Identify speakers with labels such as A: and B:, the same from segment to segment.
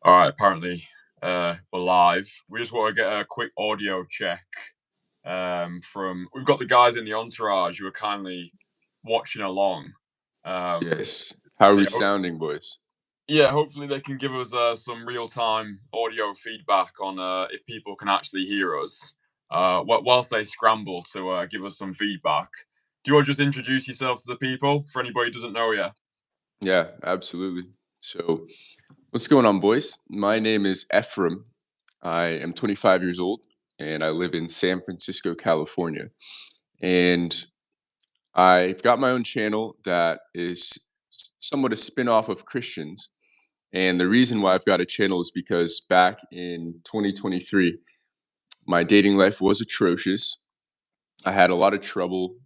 A: All right, apparently we're live. We just want to get a quick audio check from. We've got the guys in the Entourage who are kindly watching along. Um,
B: Yes. How are
A: so
B: we
A: yeah,
B: sounding, boys?
A: yeah, hopefully they can give us some real-time audio feedback on if people can actually hear us. Whilst they scramble to give us some feedback. Do you want to just introduce yourself to the people for anybody who doesn't know you?
B: Yeah, absolutely. So, what's going on, boys? My name is Ephraim. I am 25 years old and I live in San Francisco, California. And I've got my own channel that is somewhat a spin-off of Christians. And the reason why I've got a channel is because back in 2023, my dating life was atrocious. I had a lot of trouble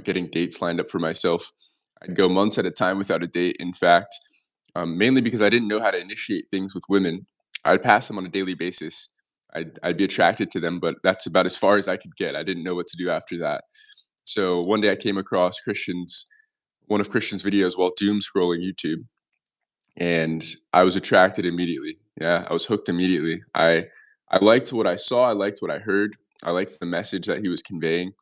B: getting dates lined up for myself. I'd go months at a time without a date. In fact, mainly because I didn't know how to initiate things with women. I'd pass them on a daily basis. I'd be attracted to them, but that's about as far as I could get. I didn't know what to do after that. So one day I came across one of Christian's videos while doom scrolling YouTube, and I was attracted immediately. Yeah, I was hooked immediately. I liked what I saw. I liked what I heard. I liked the message that he was conveying.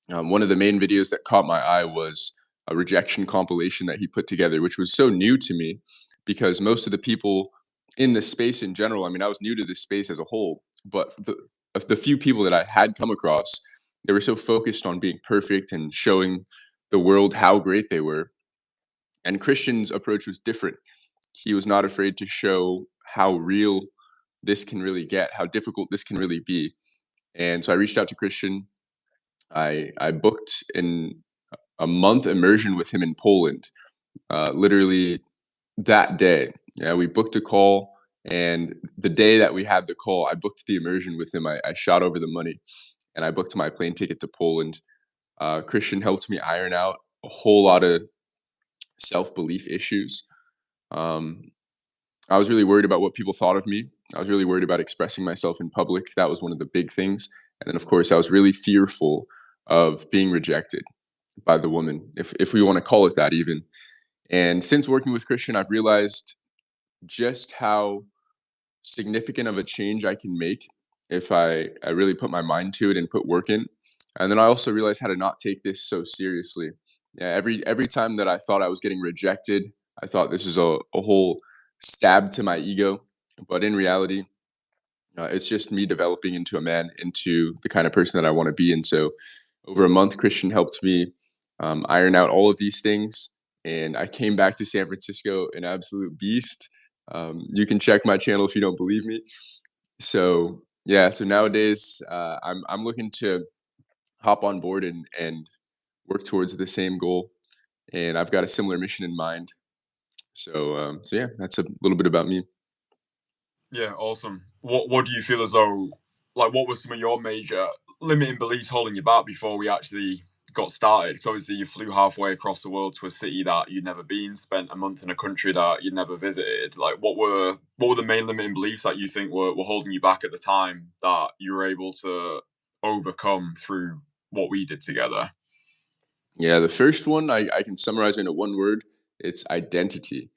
B: One of the main videos that caught my eye was a rejection compilation that he put together, which was so new to me because most of the people in this space in general, I mean, I was new to this space as a whole, but of the few people that I had come across, they were so focused on being perfect and showing the world how great they were. And Christian's approach was different. He was not afraid to show how real this can really get, how difficult this can really be. And so I reached out to Christian. I booked a month immersion with him in Poland. Literally that day, yeah, we booked a call, and the day that we had the call, I booked the immersion with him. I shot over the money, and I booked my plane ticket to Poland. Christian helped me iron out a whole lot of self belief issues. Um, I was really worried about what people thought of me. I was really worried about expressing myself in public. That was one of the big things. And then, of course, I was really fearful of being rejected by the woman, if we want to call it that, even. And since working with Christian, I've realized just how significant of a change I can make if I really put my mind to it and put work in. And then I also realized how to not take this so seriously. Yeah, every time that I thought I was getting rejected, I thought this is a whole stab to my ego. But in reality, it's just me developing into a man, into the kind of person that I want to be. And so, over a month, Christian helped me iron out all of these things. And I came back to San Francisco an absolute beast. You can check my channel if you don't believe me. So yeah, so nowadays I'm looking to hop on board and work towards the same goal. And I've got a similar mission in mind. So yeah, that's a little bit about me.
A: Yeah, awesome. What do you feel as though, like, what were some of your major limiting beliefs holding you back before we actually got started? Because obviously you flew halfway across the world to a city that you'd never been, spent a month in a country that you'd never visited. Like, what were the main limiting beliefs that you think were holding you back at the time that you were able to overcome through what we did together?
B: Yeah, the first one I can summarize into one word. It's identity.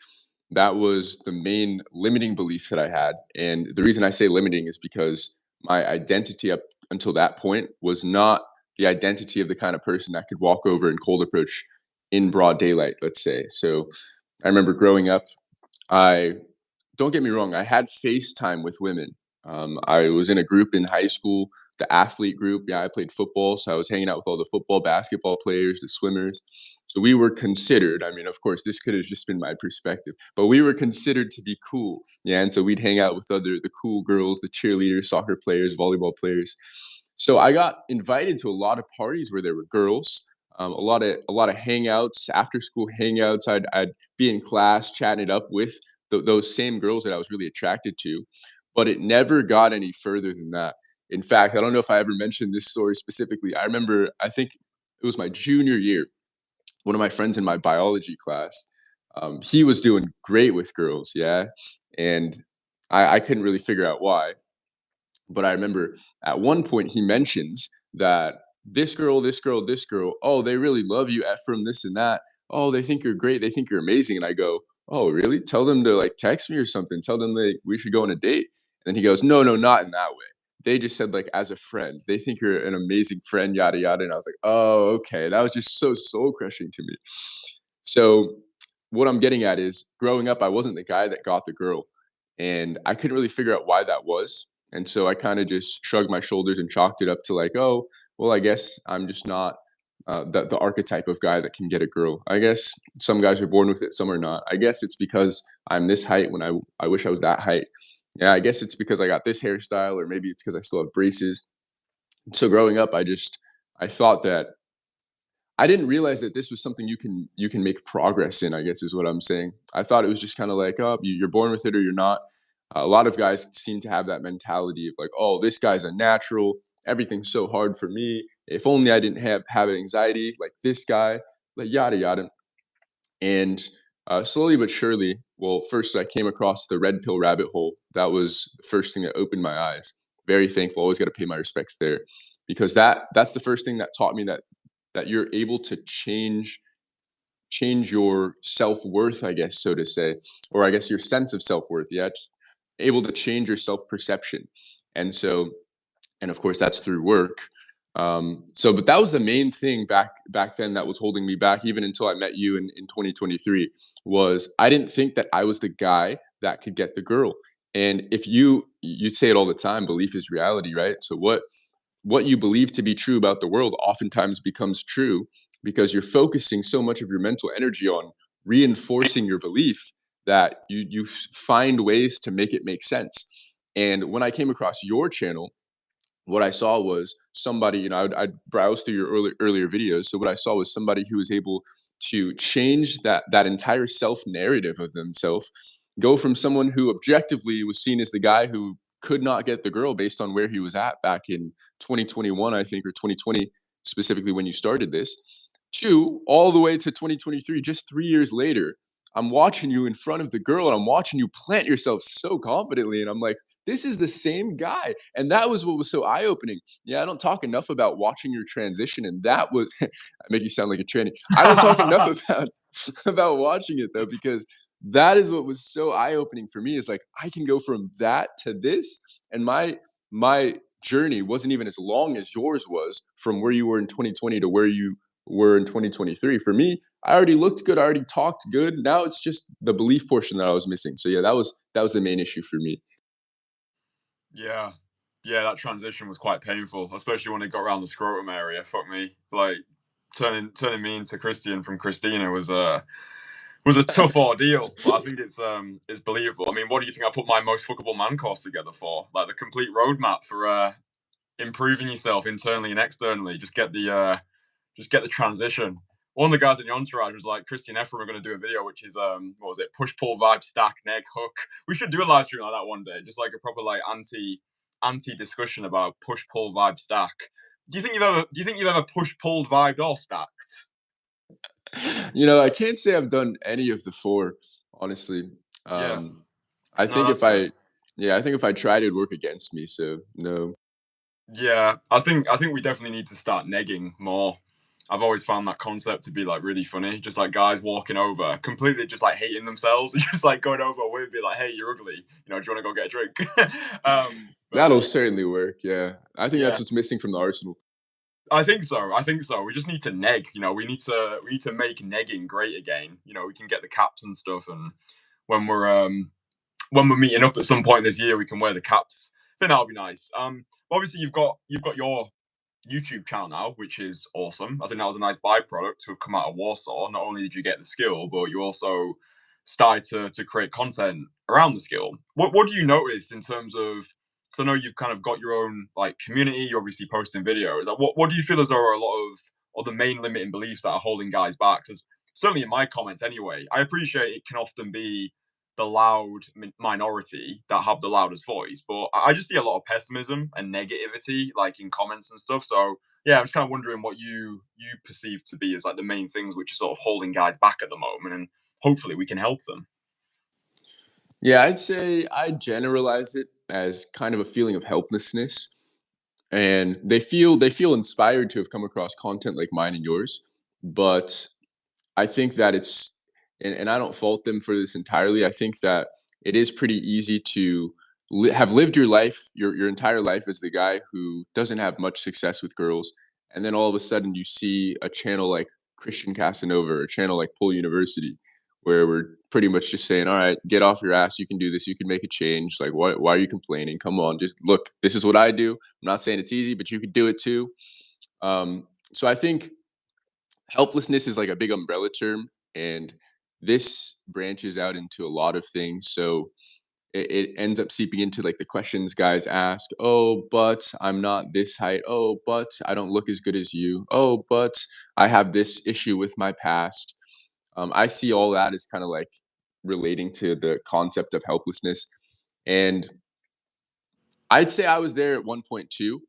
B: That was the main limiting belief that I had. And the reason I say limiting is because my identity up until that point was not the identity of the kind of person that could walk over and cold approach in broad daylight, let's say. So I remember growing up, I don't get me wrong, I had FaceTime with women. I was in a group in high school, the athlete group. Yeah, I played football, so I was hanging out with all the football, basketball players, the swimmers. So we were considered, I mean, of course, this could have just been my perspective, but we were considered to be cool. Yeah, and so we'd hang out with the cool girls, the cheerleaders, soccer players, volleyball players. So I got invited to a lot of parties where there were girls. A lot of hangouts, after school hangouts. I'd be in class chatting it up with those same girls that I was really attracted to, but it never got any further than that. In fact, I don't know if I ever mentioned this story specifically. I remember, I think it was my junior year, one of my friends in my biology class, he was doing great with girls, yeah, and I couldn't really figure out why. But I remember at one point he mentions that this girl, this girl, this girl, oh, they really love you, Ephraim, this and that. Oh, they think you're great. They think you're amazing. And I go, oh, really? Tell them to like text me or something. Tell them like we should go on a date. And then he goes, no, no, not in that way. They just said like as a friend. They think you're an amazing friend, yada yada. And I was like, oh, okay. That was just so soul crushing to me. So what I'm getting at is growing up, I wasn't the guy that got the girl. And I couldn't really figure out why that was. And so I kind of just shrugged my shoulders and chalked it up to like, oh, well, I guess I'm just not the archetype of guy that can get a girl. I guess some guys are born with it, some are not. I guess it's because I'm this height when I wish I was that height. Yeah, I guess it's because I got this hairstyle, or maybe it's because I still have braces. So growing up, I thought that I didn't realize that this was something you can make progress in, I guess is what I'm saying. I thought it was just kind of like, oh, you're born with it or you're not. A lot of guys seem to have that mentality of like, oh, this guy's a natural. Everything's so hard for me. If only I didn't have anxiety like this guy, like yada yada. And slowly but surely, well, first I came across the red pill rabbit hole. That was the first thing that opened my eyes. Very thankful. Always got to pay my respects there, because that's the first thing that taught me that you're able to change your self-worth, I guess, so to say, or I guess your sense of self-worth. Yeah, just able to change your self-perception. And so, and of course that's through work. But that was the main thing back then that was holding me back, even until I met you in 2023. Was I didn't think that I was the guy that could get the girl. And if you'd say it all the time, belief is reality, right? So what you believe to be true about the world oftentimes becomes true, because you're focusing so much of your mental energy on reinforcing your belief that you find ways to make it make sense. And when I came across your channel, what I saw was somebody, I'd browse through your earlier videos. So what I saw was somebody who was able to change that entire self narrative of themselves, go from someone who objectively was seen as the guy who could not get the girl based on where he was at back in 2021, I think, or 2020, specifically when you started this, to all the way to 2023, just 3 years later. I'm watching you in front of the girl and I'm watching you plant yourself so confidently. And I'm like, this is the same guy. And that was what was so eye opening. Yeah, I don't talk enough about watching your transition. And that was, I make you sound like a tranny. I don't talk enough about watching it though, because that is what was so eye opening for me, is like, I can go from that to this. And my journey wasn't even as long as yours was, from where you were in 2020 to where you were in 2023. For me, I already looked good, I already talked good. Now it's just the belief portion that I was missing. So yeah, that was the main issue for me.
A: Yeah. Yeah, that transition was quite painful, especially when it got around the scrotum area. Fuck me. Like turning me into Christian from Christina was a tough ordeal, but I think it's believable. I mean, what do you think I put my most fuckable man course together for? Like the complete roadmap for improving yourself internally and externally. Just get the transition. One of the guys in the entourage was like, Kristian and Efrem are going to do a video, which is what was it, push pull vibe stack neg hook. We should do a live stream like that one day, just like a proper like anti discussion about push pull vibe stack. Do you think you've ever push pulled vibed or stacked?
B: I can't say I've done any of the four, honestly.
A: Yeah,
B: Um, I
A: no,
B: think
A: that's
B: if
A: good.
B: I, yeah, I think if I tried, it'd work against me. So no.
A: Yeah, I think we definitely need to start negging more. I've always found that concept to be like really funny. Just like guys walking over, completely just like hating themselves, just like going over with be like, "Hey, you're ugly. Do you want to go get a drink?" But
B: That'll certainly work. Yeah, I think that's
A: yeah,
B: what's missing from the arsenal.
A: I think so. I think so. We just need to neg. We need to make negging great again. We can get the caps and stuff, and when we're um when we're meeting up at some point this year, we can wear the caps. I think that'll be nice. Obviously you've got your YouTube channel now, which is awesome. I think that was a nice byproduct to have come out of Warsaw. Not only did you get the skill, but you also started to create content around the skill. What do you notice in terms of? Because I know you've kind of got your own like community. You're obviously posting videos. Like, what do you feel as though are a lot of the main limiting beliefs that are holding guys back? Because certainly in my comments, anyway, I appreciate it can often be the loud minority that have the loudest voice. But I just see a lot of pessimism and negativity, like in comments and stuff. So yeah, I'm just kind of wondering what you perceive to be as like the main things which are sort of holding guys back at the moment, and hopefully we can help them.
B: Yeah, I'd say I generalize it as kind of a feeling of helplessness, and they feel inspired to have come across content like mine and yours, but I think that and I don't fault them for this entirely. I think that it is pretty easy to have lived your life, your entire life as the guy who doesn't have much success with girls, and then all of a sudden you see a channel like Christian Casanova or a channel like Pull University, where we're pretty much just saying, all right, get off your ass, you can do this, you can make a change. Like, why are you complaining? Come on, just look, this is what I do. I'm not saying it's easy, but you could do it too. So I think helplessness is like a big umbrella term, and this branches out into a lot of things. So it ends up seeping into like the questions guys ask. Oh, but I'm not this height. Oh, but I don't look as good as you. Oh, but I have this issue with my past. I see all that as kind of like relating to the concept of helplessness. And I'd say I was there at one point too.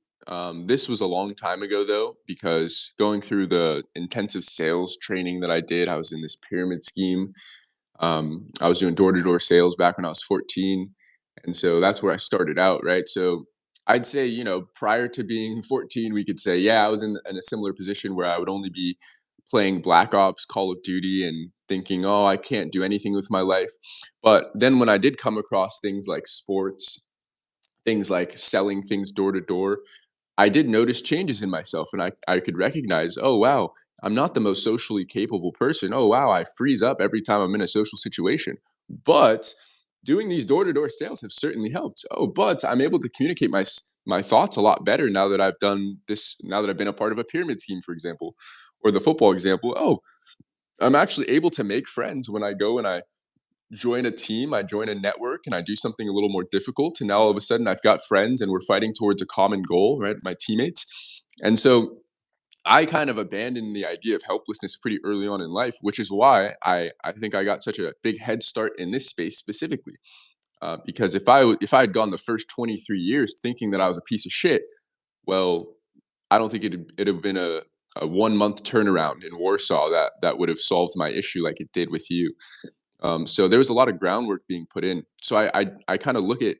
B: This was a long time ago though, because going through the intensive sales training that I did, I was in this pyramid scheme. I was doing door to door sales back when I was 14. And so that's where I started out, right? So I'd say, prior to being 14, we could say, yeah, I was in a similar position where I would only be playing Black Ops, Call of Duty, and thinking, oh, I can't do anything with my life. But then when I did come across things like sports, things like selling things door to door, I did notice changes in myself and I could recognize, oh, wow, I'm not the most socially capable person. Oh, wow, I freeze up every time I'm in a social situation. But doing these door to door sales have certainly helped. Oh, but I'm able to communicate my thoughts a lot better now that I've done this, now that I've been a part of a pyramid scheme, for example, or the football example. Oh, I'm actually able to make friends when I go and I join a team, I join a network, and I do something a little more difficult. And now all of a sudden I've got friends and we're fighting towards a common goal, right? My teammates. And so I kind of abandoned the idea of helplessness pretty early on in life, which is why I think I got such a big head start in this space specifically. Because if I had gone the first 23 years thinking that I was a piece of shit, well, I don't think it'd have been a 1 month turnaround in Warsaw that would have solved my issue like it did with you. So there was a lot of groundwork being put in. So I kind of look at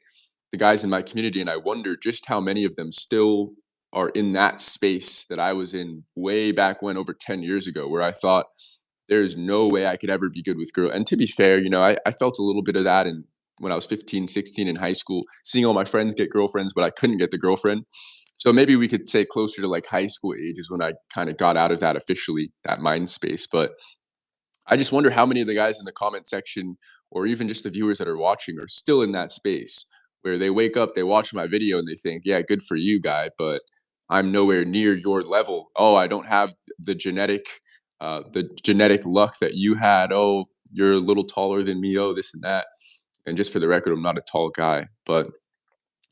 B: the guys in my community and I wonder just how many of them still are in that space that I was in way back when, over 10 years ago, where I thought there's no way I could ever be good with girls. And to be fair, I felt a little bit of that when I was 15, 16 in high school, seeing all my friends get girlfriends, but I couldn't get the girlfriend. So maybe we could say closer to like high school age is when I kind of got out of that officially, that mind space. But I just wonder how many of the guys in the comment section or even just the viewers that are watching are still in that space where they wake up, they watch my video and they think, yeah, good for you, guy, but I'm nowhere near your level. Oh, I don't have the genetic luck that you had. Oh, you're a little taller than me. Oh, this and that. And just for the record, I'm not a tall guy, but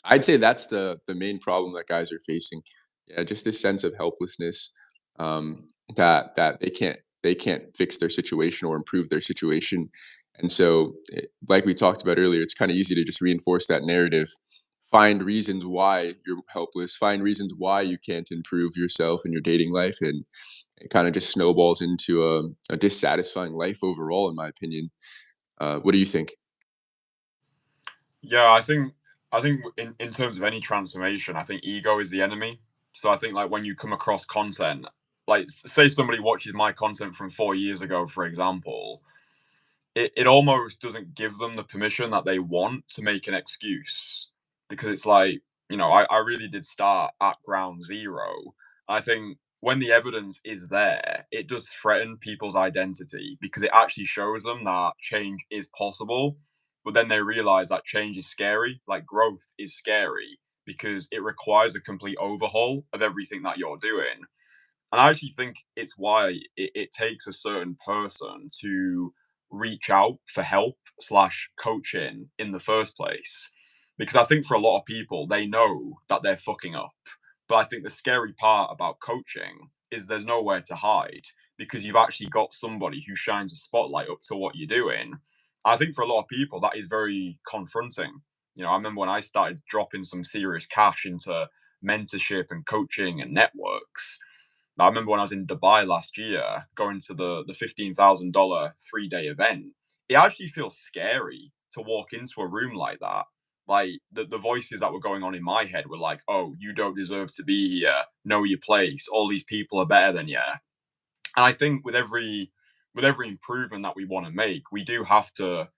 B: I'd say that's the main problem that guys are facing. Yeah, just this sense of helplessness, that they can't fix their situation or improve their situation, and so, like we talked about earlier, it's kind of easy to just reinforce that narrative, find reasons why you're helpless, find reasons why you can't improve yourself in your dating life, and it kind of just snowballs into a dissatisfying life overall, in my opinion. What do you think?
A: Yeah, I think in terms of any transformation, I think ego is the enemy. So I think like when you come across content, like say somebody watches my content from 4 years ago, for example, it almost doesn't give them the permission that they want to make an excuse because it's like, I really did start at ground zero. I think when the evidence is there, it does threaten people's identity because it actually shows them that change is possible. But then they realize that change is scary, like growth is scary because it requires a complete overhaul of everything that you're doing. And I actually think it's why it takes a certain person to reach out for help slash coaching in the first place. Because I think for a lot of people, they know that they're fucking up. But I think the scary part about coaching is there's nowhere to hide because you've actually got somebody who shines a spotlight up to what you're doing. I think for a lot of people, that is very confronting. I remember when I started dropping some serious cash into mentorship and coaching and networks. I remember when I was in Dubai last year, going to the $15,000 3-day event. It actually feels scary to walk into a room like that. Like the voices that were going on in my head were like, "Oh, you don't deserve to be here. Know your place. All these people are better than you." And I think with every with every improvement that we want to make, we have to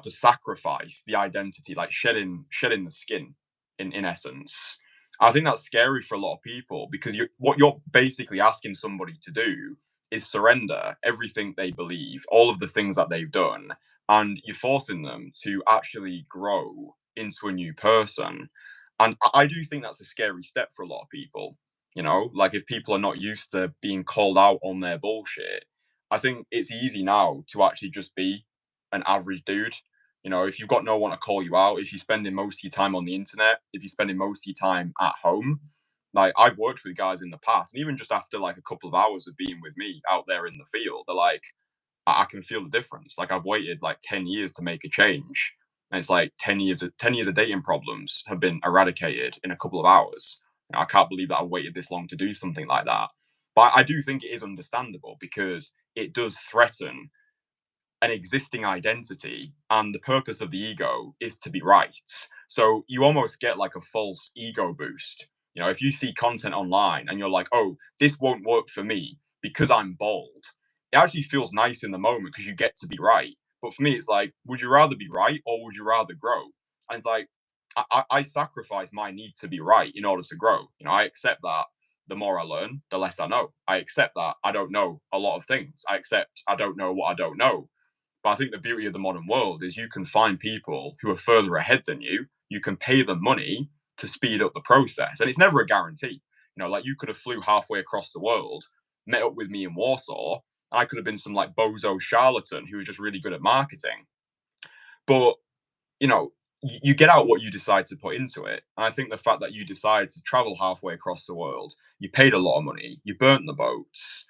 A: sacrifice the identity, like shedding the skin in essence. I think that's scary for a lot of people because what you're basically asking somebody to do is surrender everything they believe, all of the things that they've done, and you're forcing them to actually grow into a new person. And I do think that's a scary step for a lot of people. Like if people are not used to being called out on their bullshit, I think it's easy now to actually just be an average dude. If you've got no one to call you out, if you're spending most of your time on the internet, if you're spending most of your time at home, like I've worked with guys in the past, and even just after like a couple of hours of being with me out there in the field, they're like, I can feel the difference. Like I've waited like 10 years to make a change. And it's like 10 years of dating problems have been eradicated in a couple of hours. I can't believe that I waited this long to do something like that. But I do think it is understandable because it does threaten an existing identity, and the purpose of the ego is to be right. So you almost get like a false ego boost. If you see content online and you're like, oh, this won't work for me because I'm bald, it actually feels nice in the moment because you get to be right. But for me, it's like, would you rather be right or would you rather grow? And it's like, I sacrifice my need to be right in order to grow. I accept that the more I learn, the less I know. I accept that I don't know a lot of things. I accept I don't know what I don't know. But I think the beauty of the modern world is you can find people who are further ahead than you. You can pay them money to speed up the process. And it's never a guarantee. Like you could have flew halfway across the world, met up with me in Warsaw. I could have been some like bozo charlatan who was just really good at marketing. But, you know, you get out what you decide to put into it. And I think the fact that you decided to travel halfway across the world, you paid a lot of money, you burnt the boats.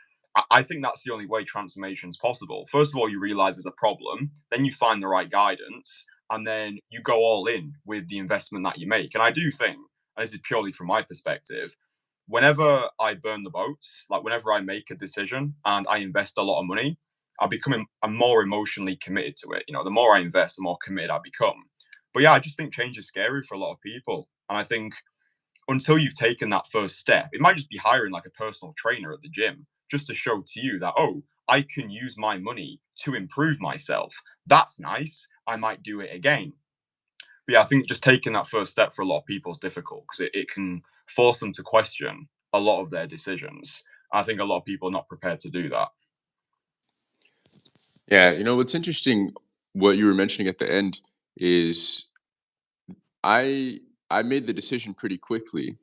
A: I think that's the only way transformation is possible. First of all, you realize there's a problem, then you find the right guidance, and then you go all in with the investment that you make. And I do think, and this is purely from my perspective, whenever I burn the boats, like whenever I make a decision and I invest a lot of money, I'm more emotionally committed to it. The more I invest, the more committed I become. But yeah, I just think change is scary for a lot of people. And I think until you've taken that first step, it might just be hiring like a personal trainer at the gym just to show to you that, oh, I can use my money to improve myself. That's nice. I might do it again. But yeah, I think just taking that first step for a lot of people is difficult because it can force them to question a lot of their decisions. I think a lot of people are not prepared to do that.
B: Yeah, what's interesting, what you were mentioning at the end is I I made the decision pretty quickly,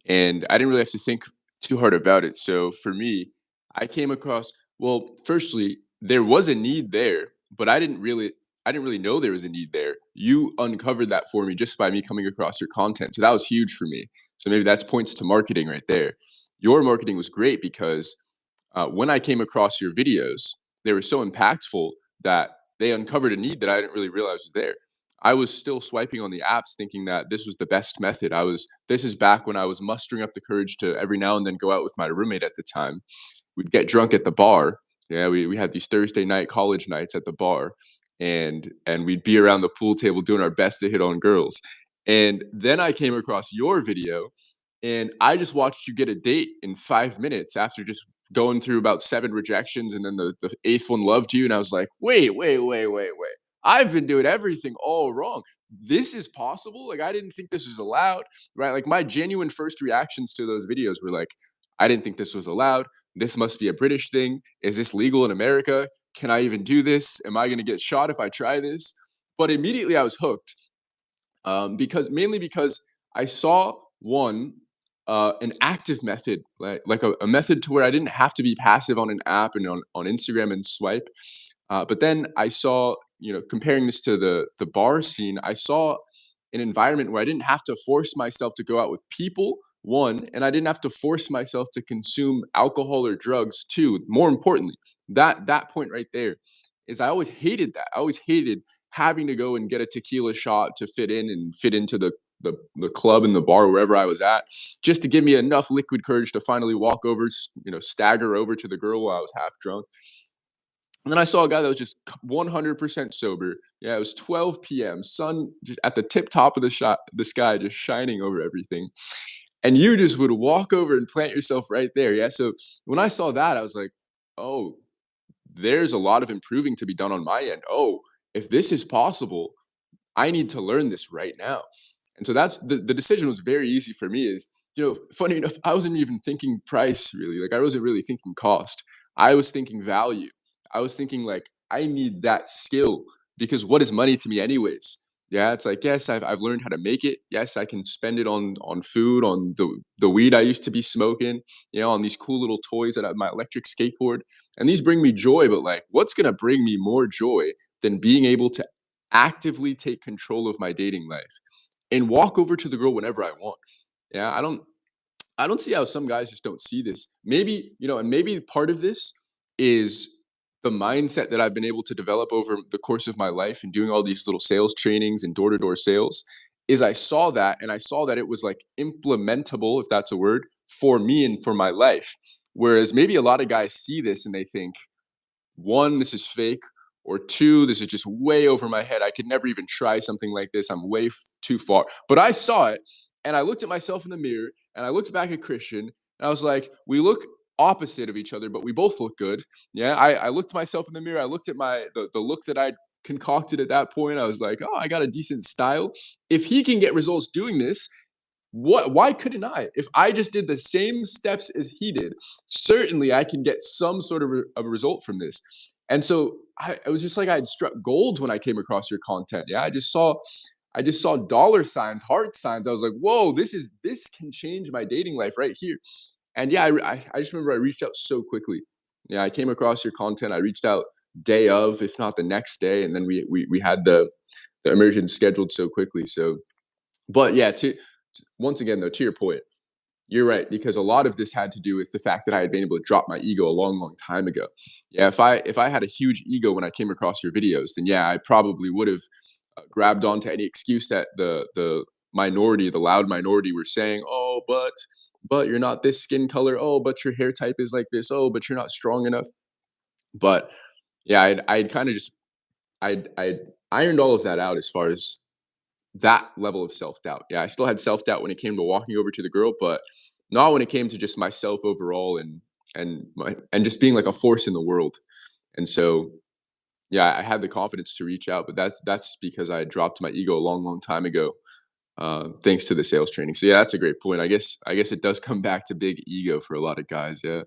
B: and I didn't really have to think too hard about it. So for me, I came across, well, firstly, there was a need there, but I didn't really know there was a need there. You uncovered that for me just by me coming across your content. So that was huge for me. So maybe that's points to marketing right there. Your marketing was great because when I came across your videos, they were so impactful that they uncovered a need that I didn't really realize was there. I was still swiping on the apps thinking that this was the best method. This is back when I was mustering up the courage to every now and then go out with my roommate at the time. We'd get drunk at the bar. Yeah, we had these Thursday night college nights at the bar, and we'd be around the pool table doing our best to hit on girls. And then I came across your video, and I just watched you get a date in 5 minutes after just going through about 7 rejections, and then the eighth one loved you. And I was like, wait. I've been doing everything all wrong. This is possible. Like, I didn't think this was allowed, right? Like, my genuine first reactions to those videos were like, I didn't think this was allowed. This must be a British thing. Is this legal in America? Can I even do this? Am I going to get shot if I try this? But immediately I was hooked, because I saw one, an active method, like a method to where I didn't have to be passive on an app and on Instagram and swipe. But then I saw, comparing this to the bar scene, I saw an environment where I didn't have to force myself to go out with people, one, and I didn't have to force myself to consume alcohol or drugs, two. More importantly, that point right there is I always hated that. I always hated having to go and get a tequila shot to fit in and fit into the club and the bar wherever I was at, just to give me enough liquid courage to finally walk over, stagger over to the girl while I was half drunk. And then I saw a guy that was just 100% sober. Yeah, it was 12 p.m. Sun just at the tip top of the sky, just shining over everything. And you just would walk over and plant yourself right there. Yeah. So when I saw that, I was like, oh, there's a lot of improving to be done on my end. Oh, if this is possible, I need to learn this right now. And so that's the decision was very easy for me is, funny enough, I wasn't even thinking price really. Like I wasn't really thinking cost. I was thinking value. I was thinking like I need that skill because what is money to me anyways? Yeah, it's like yes, I've learned how to make it. Yes, I can spend it on food, on the weed I used to be smoking, on these cool little toys that I have my electric skateboard. And these bring me joy, but like what's gonna bring me more joy than being able to actively take control of my dating life and walk over to the girl whenever I want. Yeah, I don't see how some guys just don't see this. Maybe, and maybe part of this is the mindset that I've been able to develop over the course of my life and doing all these little sales trainings and door-to-door sales is I saw that and I saw that it was like implementable, if that's a word, for me and for my life. Whereas maybe a lot of guys see this and they think, one, this is fake, or two, this is just way over my head. I could never even try something like this. I'm way too far. But I saw it and I looked at myself in the mirror and I looked back at Christian and I was like, we look opposite of each other, but we both look good. Yeah, I looked at myself in the mirror. I looked at the look that I'd concocted at that point. I was like, oh, I got a decent style. If he can get results doing this, why couldn't I? If I just did the same steps as he did, certainly I can get some sort of a result from this. And so I was just like I had struck gold when I came across your content. Yeah, I just saw dollar signs, heart signs. I was like, whoa, this can change my dating life right here. And yeah, I just remember I reached out so quickly. Yeah, I came across your content. I reached out day of, if not the next day, and then we had the immersion scheduled so quickly. So, but yeah, to once again though, to your point, you're right because a lot of this had to do with the fact that I had been able to drop my ego a long, long time ago. Yeah, if I had a huge ego when I came across your videos, then yeah, I probably would have grabbed onto any excuse that the minority, the loud minority, were saying. Oh, but you're not this skin color. Oh, but your hair type is like this. Oh, but you're not strong enough. But yeah, I'd kind of just I'd ironed all of that out as far as that level of self-doubt. Yeah, I still had self-doubt when it came to walking over to the girl, but not when it came to just myself overall and just being like a force in the world. And so, yeah, I had the confidence to reach out, but that's because I had dropped my ego a long, long time ago, thanks to the sales training. So yeah, that's a great point. I guess it does come back to big ego for a lot of guys. Yeah.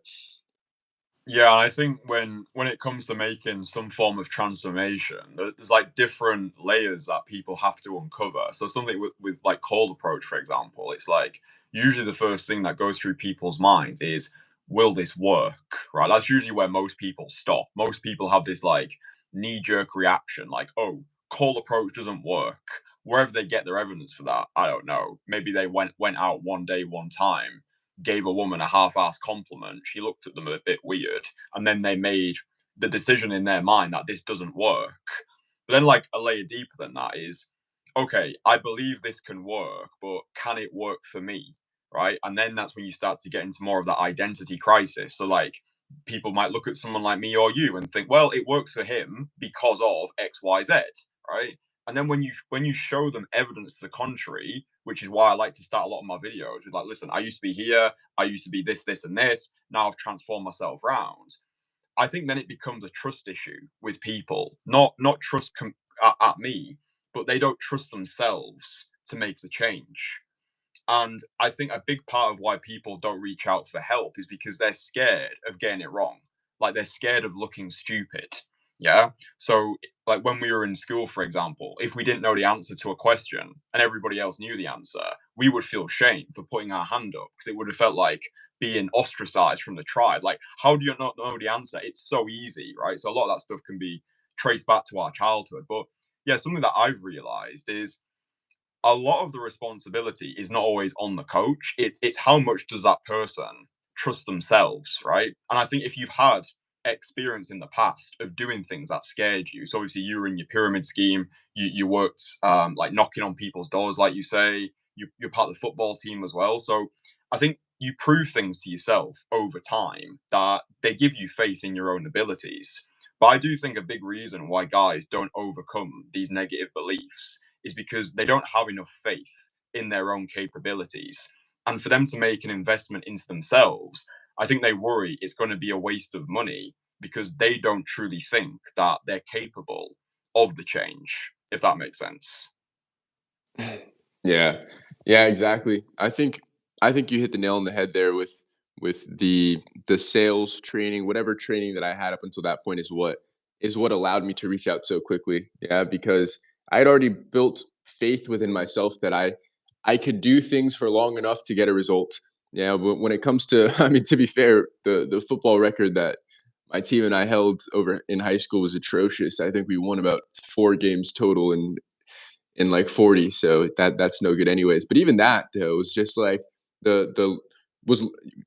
A: Yeah, and I think when it comes to making some form of transformation, there's like different layers that people have to uncover. So something with like cold approach, for example, it's like usually the first thing that goes through people's minds is, will this work? Right? That's usually where most people stop. Most people have this like knee-jerk reaction, like, oh, cold approach doesn't work. Wherever they get their evidence for that, I don't know. Maybe they went out one day, one time, gave a woman a half-assed compliment, she looked at them a bit weird, and then they made the decision in their mind that this doesn't work. But then, like a layer deeper than that is, okay, I believe this can work, but can it work for me? Right? And then that's when you start to get into more of that identity crisis. So, like, people might look at someone like me or you and think, well, it works for him because of X, Y, Z, right? And then when you show them evidence to the contrary, which is why I like to start a lot of my videos with like, listen, I used to be here, I used to be this, this, and this. Now I've transformed myself around. I think then it becomes a trust issue with people, not trust at me, but they don't trust themselves to make the change. And I think a big part of why people don't reach out for help is because they're scared of getting it wrong. Like they're scared of looking stupid. Yeah. So, like when we were in school, for example, if we didn't know the answer to a question and everybody else knew the answer, we would feel shame for putting our hand up because it would have felt like being ostracized from the tribe. Like, how do you not know the answer? It's so easy, right? So, a lot of that stuff can be traced back to our childhood. But yeah, something that I've realized is a lot of the responsibility is not always on the coach. It's how much does that person trust themselves, right? And I think if you've had experience in the past of doing things that scared you, so obviously you were in your pyramid scheme, you worked like knocking on people's doors, like you say, you're part of the football team as well. So I think you prove things to yourself over time that they give you faith in your own abilities. But I do think a big reason why guys don't overcome these negative beliefs is because they don't have enough faith in their own capabilities. And for them to make an investment into themselves, I think they worry it's going to be a waste of money because they don't truly think that they're capable of the change, if that makes sense.
B: Yeah. Yeah, exactly. I think you hit the nail on the head there with the sales training, whatever training that I had up until that point is what allowed me to reach out so quickly. Yeah, because I had already built faith within myself that I could do things for long enough to get a result. Yeah, but when it comes to I mean, to be fair, the football record that my team and I held over in high school was atrocious. I think we won about 4 games total in like 40, so that's no good anyways. But even that though was just like the was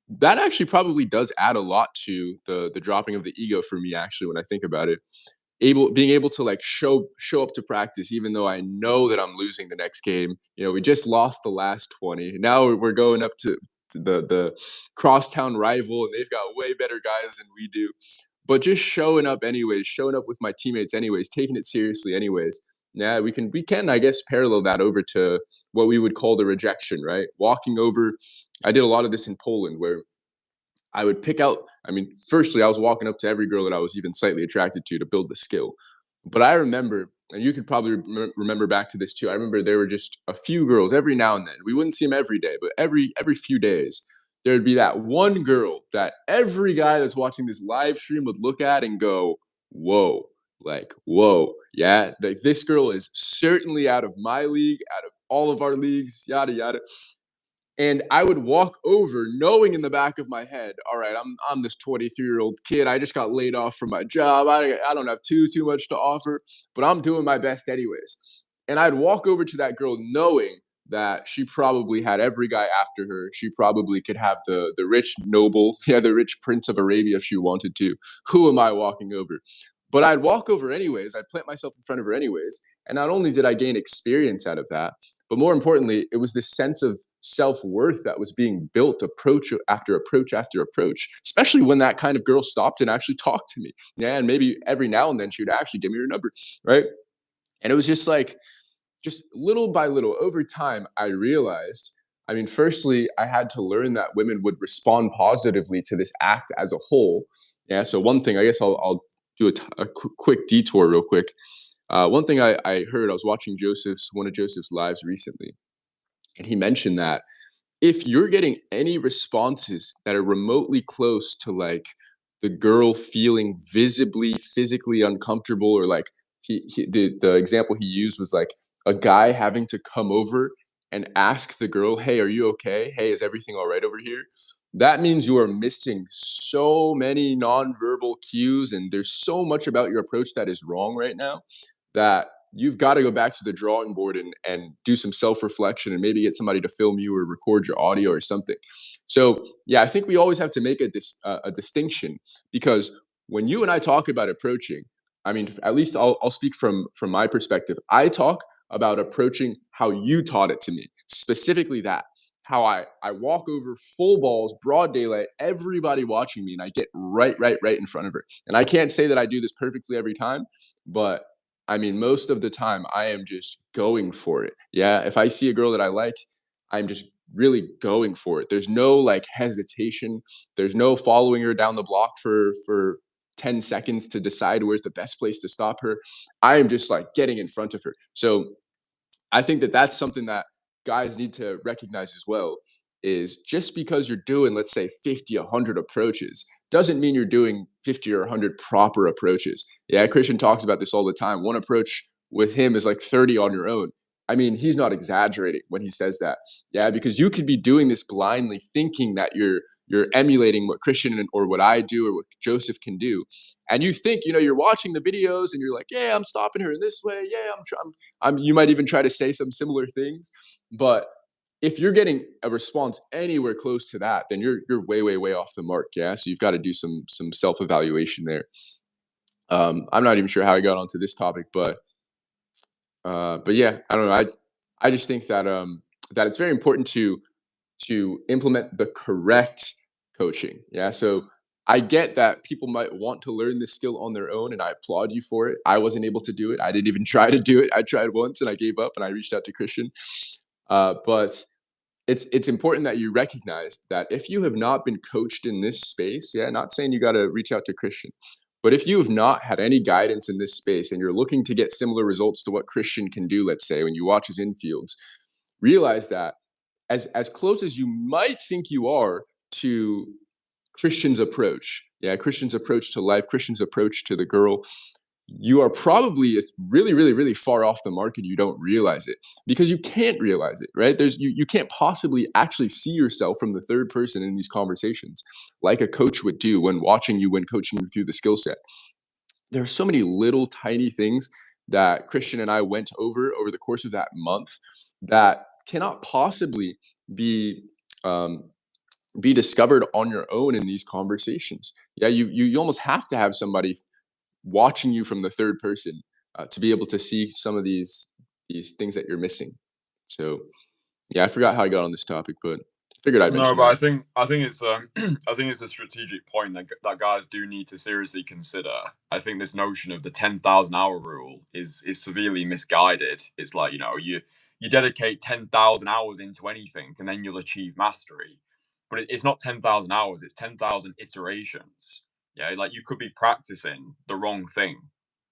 B: that actually probably does add a lot to the dropping of the ego for me actually when I think about it. Being able to like show up to practice even though I know that I'm losing the next game. We just lost the last 20. Now we're going up to the crosstown rival and they've got way better guys than we do. But just showing up anyways, showing up with my teammates anyways, taking it seriously anyways. Yeah, we can I guess parallel that over to what we would call the rejection, right? Walking over. I did a lot of this in Poland where I would pick out. I mean, firstly, I was walking up to every girl that I was even slightly attracted to build the skill. But I remember, and you could probably remember back to this too. I remember there were just a few girls every now and then. We wouldn't see them every day, but every few days there would be that one girl that every guy that's watching this live stream would look at and go, "Whoa." Like, whoa, yeah, like this girl is certainly out of my league, out of all of our leagues, yada yada. And I would walk over knowing in the back of my head, all right, I'm this 23-year-old kid. I just got laid off from my job. I don't have too much to offer, but I'm doing my best anyways. And I'd walk over to that girl knowing that she probably had every guy after her. She probably could have the rich noble, yeah, the rich prince of Arabia if she wanted to. Who am I walking over? But I'd walk over anyways. I'd plant myself in front of her anyways. And not only did I gain experience out of that, but more importantly, it was this sense of self worth that was being built approach after approach after approach, especially when that kind of girl stopped and actually talked to me. Yeah. And maybe every now and then she would actually give me her number. Right. And it was just like, just little by little over time, I realized. I mean, firstly, I had to learn that women would respond positively to this act as a whole. Yeah. So, one thing, I guess I'll do a quick detour real quick. One thing I heard, I was watching one of Joseph's lives recently, and he mentioned that if you're getting any responses that are remotely close to like the girl feeling visibly physically uncomfortable, or like the example he used was like a guy having to come over and ask the girl, hey, are you okay, hey, is everything all right over here, that means you are missing so many nonverbal cues and there's so much about your approach that is wrong right now that you've got to go back to the drawing board and do some self-reflection and maybe get somebody to film you or record your audio or something. So yeah, I think we always have to make a distinction, because when you and I talk about approaching, I mean, at least I'll speak from my perspective. I talk about approaching how you taught it to me, specifically that how I walk over full balls, broad daylight, everybody watching me, and I get right in front of her. And I can't say that I do this perfectly every time, but I mean, most of the time I am just going for it. Yeah. If I see a girl that I like, I'm just really going for it. There's no like hesitation. There's no following her down the block for 10 seconds to decide where's the best place to stop her. I am just like getting in front of her. So I think that that's something that guys need to recognize as well, is just because you're doing, let's say, 50, 100 approaches doesn't mean you're doing 50 or 100 proper approaches. Yeah, Christian talks about this all the time. One approach with him is like 30 on your own. I mean, he's not exaggerating when he says that. Yeah, because you could be doing this blindly thinking that you're emulating what Christian or what I do or what Joseph can do. And you think, you're watching the videos and you're like, yeah, I'm stopping her in this way. Yeah, you might even try to say some similar things, but if you're getting a response anywhere close to that, then you're way off the mark. Yeah, so you've got to do some self evaluation there. I'm not even sure how I got onto this topic, but yeah, I don't know. I just think that it's very important to implement the correct coaching. Yeah, so I get that people might want to learn this skill on their own, and I applaud you for it. I wasn't able to do it. I didn't even try to do it. I tried once and I gave up, and I reached out to Christian. But it's important that you recognize that if you have not been coached in this space, yeah, not saying you got to reach out to Christian, But if you have not had any guidance in this space and you're looking to get similar results to what Kristian can do, let's say, when you watch his infields, realize that as close as you might think you are to Kristian's approach, Kristian's approach to life, Kristian's approach to the girl, you are probably really, really, really far off the mark and you don't realize it because you can't realize it, right? You can't possibly actually see yourself from the third person in these conversations like a coach would do when watching you, when coaching you through the skill set. There are so many little tiny things that Kristian and I went over the course of that month that cannot possibly be be discovered on your own in these conversations. Yeah, you almost have to have somebody watching you from the third person to be able to see some of these things that you're missing. So yeah, I forgot how I got on this topic, but figured I'd
A: No,
B: mention
A: but
B: that.
A: I think it's I think it's a strategic point that guys do need to seriously consider. I think this notion of the 10,000 hour rule is severely misguided. It's like, you dedicate 10,000 hours into anything and then you'll achieve mastery. But it's not 10,000 hours, it's 10,000 iterations. Yeah, like you could be practicing the wrong thing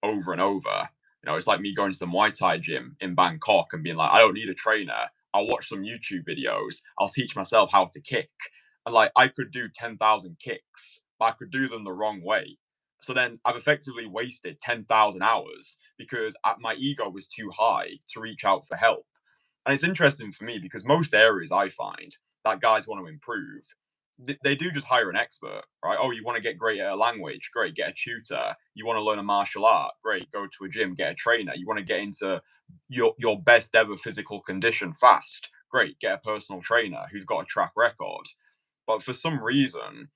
A: over and over. It's like me going to the Muay Thai gym in Bangkok and being like, I don't need a trainer. I'll watch some YouTube videos. I'll teach myself how to kick. And like I could do 10,000 kicks, but I could do them the wrong way. So then I've effectively wasted 10,000 hours because my ego was too high to reach out for help. And it's interesting for me because most areas I find that guys want to improve, they do just hire an expert, right? Oh, you want to get great at a language? Great, get a tutor. You want to learn a martial art? Great, go to a gym, get a trainer. You want to get into your best ever physical condition fast? Great, get a personal trainer who's got a track record. But for some reason,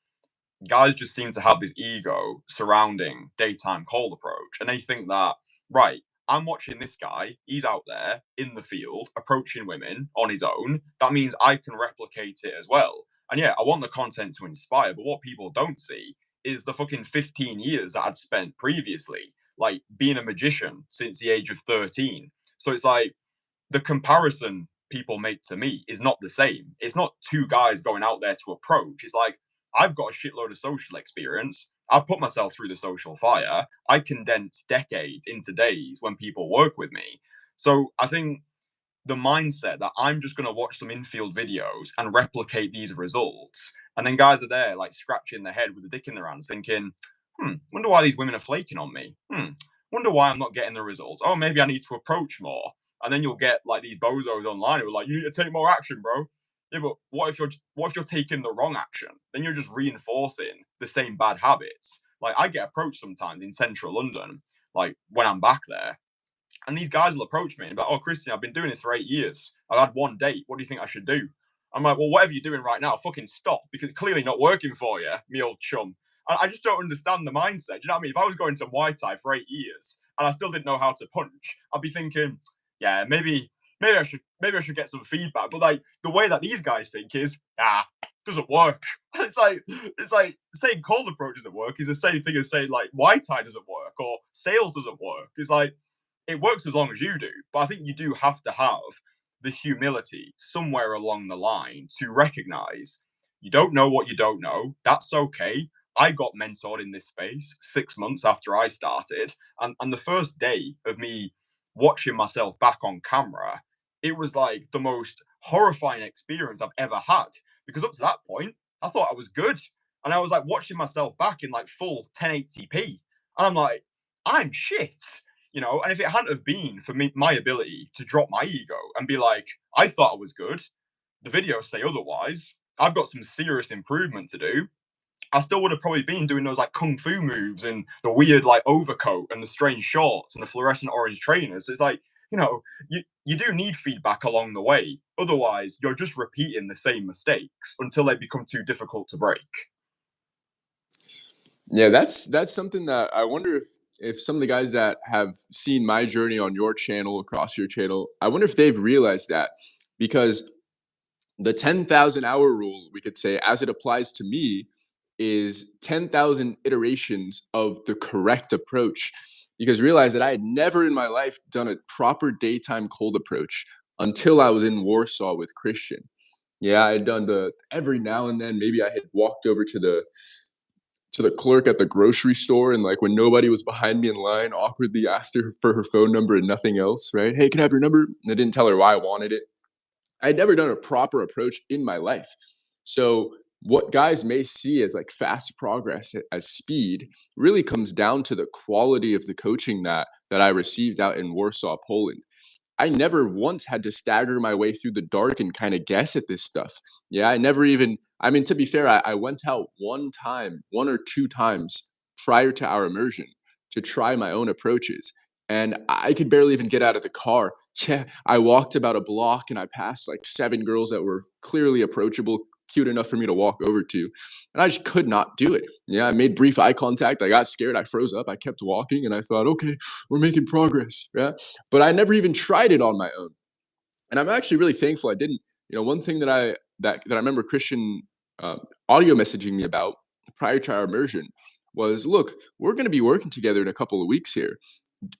A: guys just seem to have this ego surrounding daytime cold approach, and they think that, right, I'm watching this guy, he's out there in the field approaching women on his own. That means I can replicate it as well. And yeah, I want the content to inspire, but what people don't see is the fucking 15 years that I'd spent previously, like being a magician since the age of 13. So it's like the comparison people make to me is not the same. It's not two guys going out there to approach. It's like I've got a shitload of social experience. I put myself through the social fire. I condense decades into days when people work with me. So I think the mindset that I'm just going to watch some infield videos and replicate these results. And then guys are there like scratching their head with a dick in their hands thinking, wonder why these women are flaking on me. Wonder why I'm not getting the results. Oh, maybe I need to approach more. And then you'll get like these bozos online who are like, you need to take more action, bro. Yeah, but what if you're taking the wrong action? Then you're just reinforcing the same bad habits. Like I get approached sometimes in central London, like when I'm back there, and these guys will approach me and be like, oh, Kristian, I've been doing this for 8 years. I've had one date. What do you think I should do? I'm like, well, whatever you're doing right now, fucking stop because it's clearly not working for you, me old chum. And I just don't understand the mindset. Do you know what I mean? If I was going to Muay Thai for 8 years and I still didn't know how to punch, I'd be thinking, yeah, maybe I should get some feedback. But like the way that these guys think is, doesn't work. It's like saying cold approach doesn't work is the same thing as saying like Muay Thai doesn't work or sales doesn't work. It's like it works as long as you do, but I think you do have to have the humility somewhere along the line to recognize you don't know what you don't know. That's okay. I got mentored in this space 6 months after I started. And the first day of me watching myself back on camera, it was like the most horrifying experience I've ever had. Because up to that point, I thought I was good. And I was like watching myself back in like full 1080p. And I'm like, I'm shit. And if it hadn't have been for me, my ability to drop my ego and be like, I thought I was good, the videos say otherwise. I've got some serious improvement to do. I still would have probably been doing those like kung fu moves and the weird like overcoat and the strange shorts and the fluorescent orange trainers. So it's like, you do need feedback along the way. Otherwise, you're just repeating the same mistakes until they become too difficult to break.
B: Yeah, that's something that I wonder if some of the guys that have seen my journey on your channel, across your channel, I wonder if they've realized that, because the 10,000 hour rule, we could say, as it applies to me, is 10,000 iterations of the correct approach. Because realize that I had never in my life done a proper daytime cold approach until I was in Warsaw with Kristian. Yeah, I had done the every now and then, maybe I had walked over to to the clerk at the grocery store, and like when nobody was behind me in line, awkwardly asked her for her phone number and nothing else, right? Hey, can I have your number? And I didn't tell her why I wanted it. I'd never done a proper approach in my life. So what guys may see as like fast progress as speed really comes down to the quality of the coaching that I received out in Warsaw, Poland. I never once had to stagger my way through the dark and kind of guess at this stuff. Yeah, I never even, I mean, to be fair, I went out one time, one or two times prior to our immersion to try my own approaches. And I could barely even get out of the car. Yeah, I walked about a block and I passed like seven girls that were clearly approachable, cute enough for me to walk over to. And I just could not do it. Yeah, I made brief eye contact. I got scared. I froze up. I kept walking and I thought, okay, we're making progress. Yeah, but I never even tried it on my own. And I'm actually really thankful I didn't. One thing that I remember Christian uh, audio messaging me about prior to our immersion was, look, we're going to be working together in a couple of weeks here.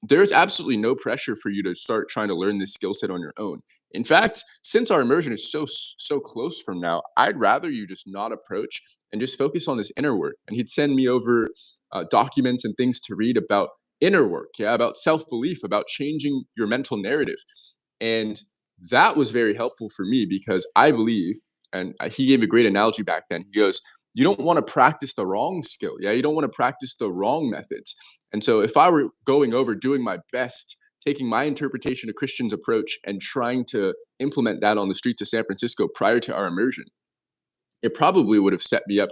B: There's absolutely no pressure for you to start trying to learn this skill set on your own. In fact, since our immersion is so close from now, I'd rather you just not approach and just focus on this inner work. And he'd send me over documents and things to read about inner work, yeah, about self-belief, about changing your mental narrative. And that was very helpful for me because I believe, and he gave a great analogy back then. He goes, you don't want to practice the wrong skill. Yeah, you don't want to practice the wrong methods. And so if I were going over doing my best, taking my interpretation of Christian's approach and trying to implement that on the streets of San Francisco prior to our immersion, it probably would have set me up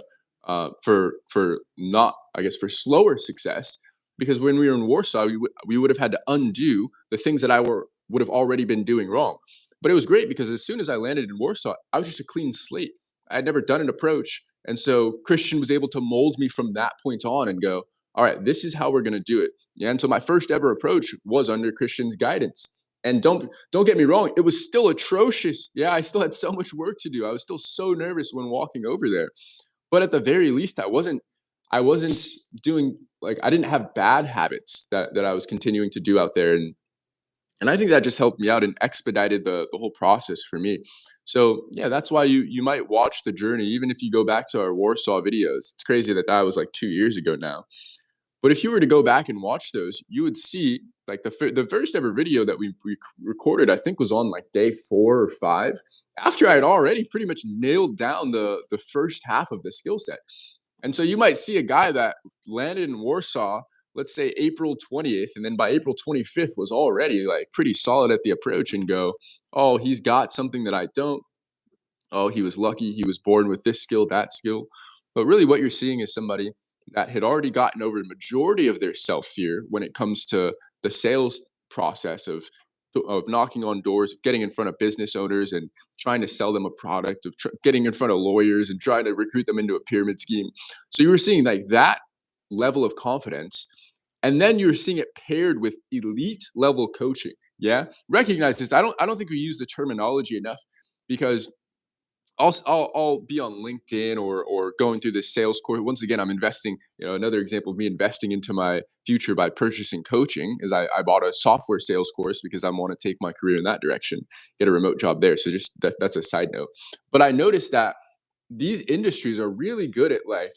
B: for not, I guess, for slower success. Because when we were in Warsaw, we would have had to undo the things that would have already been doing wrong. But it was great because as soon as I landed in Warsaw, I was just a clean slate. I had never done an approach, and so Christian was able to mold me from that point on and go, all right, this is how we're going to do it. Yeah, and so my first ever approach was under Christian's guidance. And don't get me wrong, it was still atrocious. Yeah, I still had so much work to do. I was still so nervous when walking over there. But at the very least, I wasn't doing, like, I didn't have bad habits that I was continuing to do out there. And I think that just helped me out and expedited the whole process for me. So yeah, that's why you might watch the journey, even if you go back to our Warsaw videos. It's crazy that was like 2 years ago now. But if you were to go back and watch those, you would see like the first ever video that we recorded, I think was on like day 4 or 5, after I had already pretty much nailed down the first half of the skill set. And so you might see a guy that landed in Warsaw, let's say April 20th, and then by April 25th was already like pretty solid at the approach and go, oh, he's got something that I don't. Oh, he was lucky. He was born with this skill, that skill. But really, what you're seeing is somebody that had already gotten over the majority of their self fear when it comes to the sales process of knocking on doors, of getting in front of business owners and trying to sell them a product, of getting in front of lawyers and trying to recruit them into a pyramid scheme. So you were seeing like that level of confidence, and then you're seeing it paired with elite level coaching. Yeah, recognize this. I don't think we use the terminology enough because I'll be on LinkedIn or going through this sales course. Once again, I'm investing. Another example of me investing into my future by purchasing coaching is I bought a software sales course because I want to take my career in that direction, get a remote job there. So just that's a side note. But I noticed that these industries are really good at like,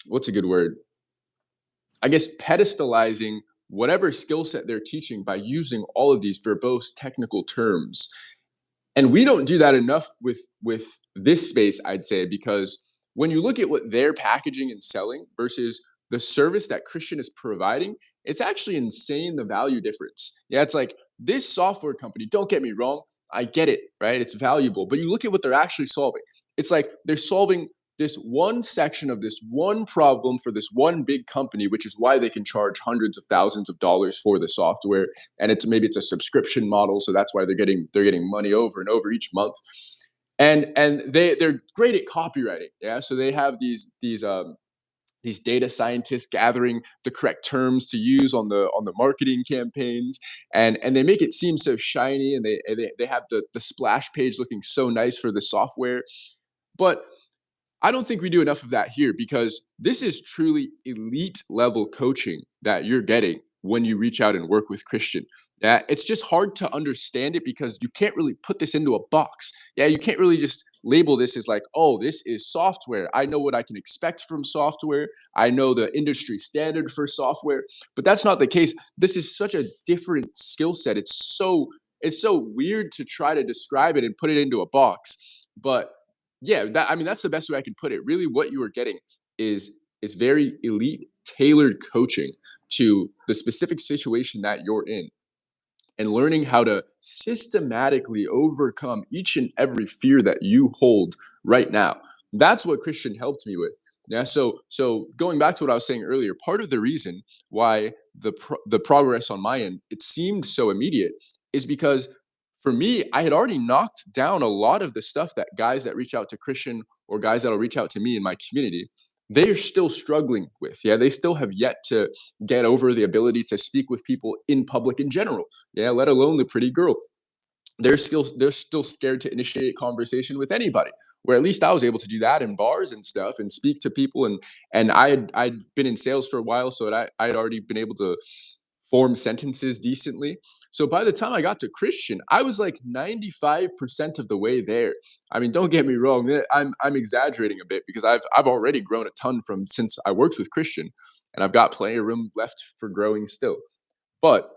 B: what's a good word? I guess pedestalizing whatever skill set they're teaching by using all of these verbose technical terms. And we don't do that enough with this space, I'd say, because when you look at what they're packaging and selling versus the service that Christian is providing, it's actually insane, the value difference. Yeah, it's like this software company, don't get me wrong, I get it, right? It's valuable, but you look at what they're actually solving. It's like they're solving this one section of this one problem for this one big company, which is why they can charge hundreds of thousands of dollars for the software. And maybe it's a subscription model, so that's why they're getting money over and over each month. And they're great at copywriting. Yeah, so they have these data scientists gathering the correct terms to use on the marketing campaigns, and they make it seem so shiny, and they have the splash page looking so nice for the software. But I don't think we do enough of that here because this is truly elite level coaching that you're getting when you reach out and work with Christian. Yeah, it's just hard to understand it because you can't really put this into a box. Yeah, you can't really just label this as like, oh, this is software. I know what I can expect from software. I know the industry standard for software, but that's not the case. This is such a different skill set. It's so weird to try to describe it and put it into a box. But yeah, that's the best way I can put it. Really, what you are getting is very elite, tailored coaching to the specific situation that you're in, and learning how to systematically overcome each and every fear that you hold right now. That's what Kristian helped me with. Yeah. So going back to what I was saying earlier, part of the reason why the progress on my end it seemed so immediate is because for me, I had already knocked down a lot of the stuff that guys that reach out to Kristian or guys that'll reach out to me in my community, they're still struggling with. Yeah, they still have yet to get over the ability to speak with people in public in general. Yeah, let alone the pretty girl. They're still scared to initiate conversation with anybody. Where at least I was able to do that in bars and stuff and speak to people, and I'd been in sales for a while, so that I had already been able to form sentences decently. So by the time I got to Kristian, I was like 95% of the way there. I mean, don't get me wrong, I'm exaggerating a bit because I've already grown a ton from since I worked with Kristian, and I've got plenty of room left for growing still. But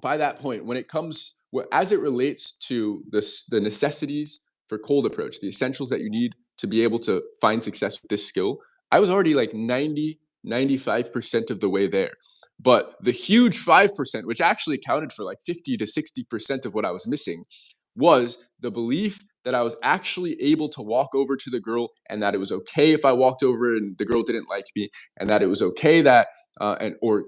B: by that point, when it comes as it relates to the necessities for cold approach, the essentials that you need to be able to find success with this skill, I was already like 95% of the way there. But the huge 5%, which actually accounted for like 50 to 60% of what I was missing, was the belief that I was actually able to walk over to the girl and that it was okay if I walked over and the girl didn't like me, and that it was okay that and or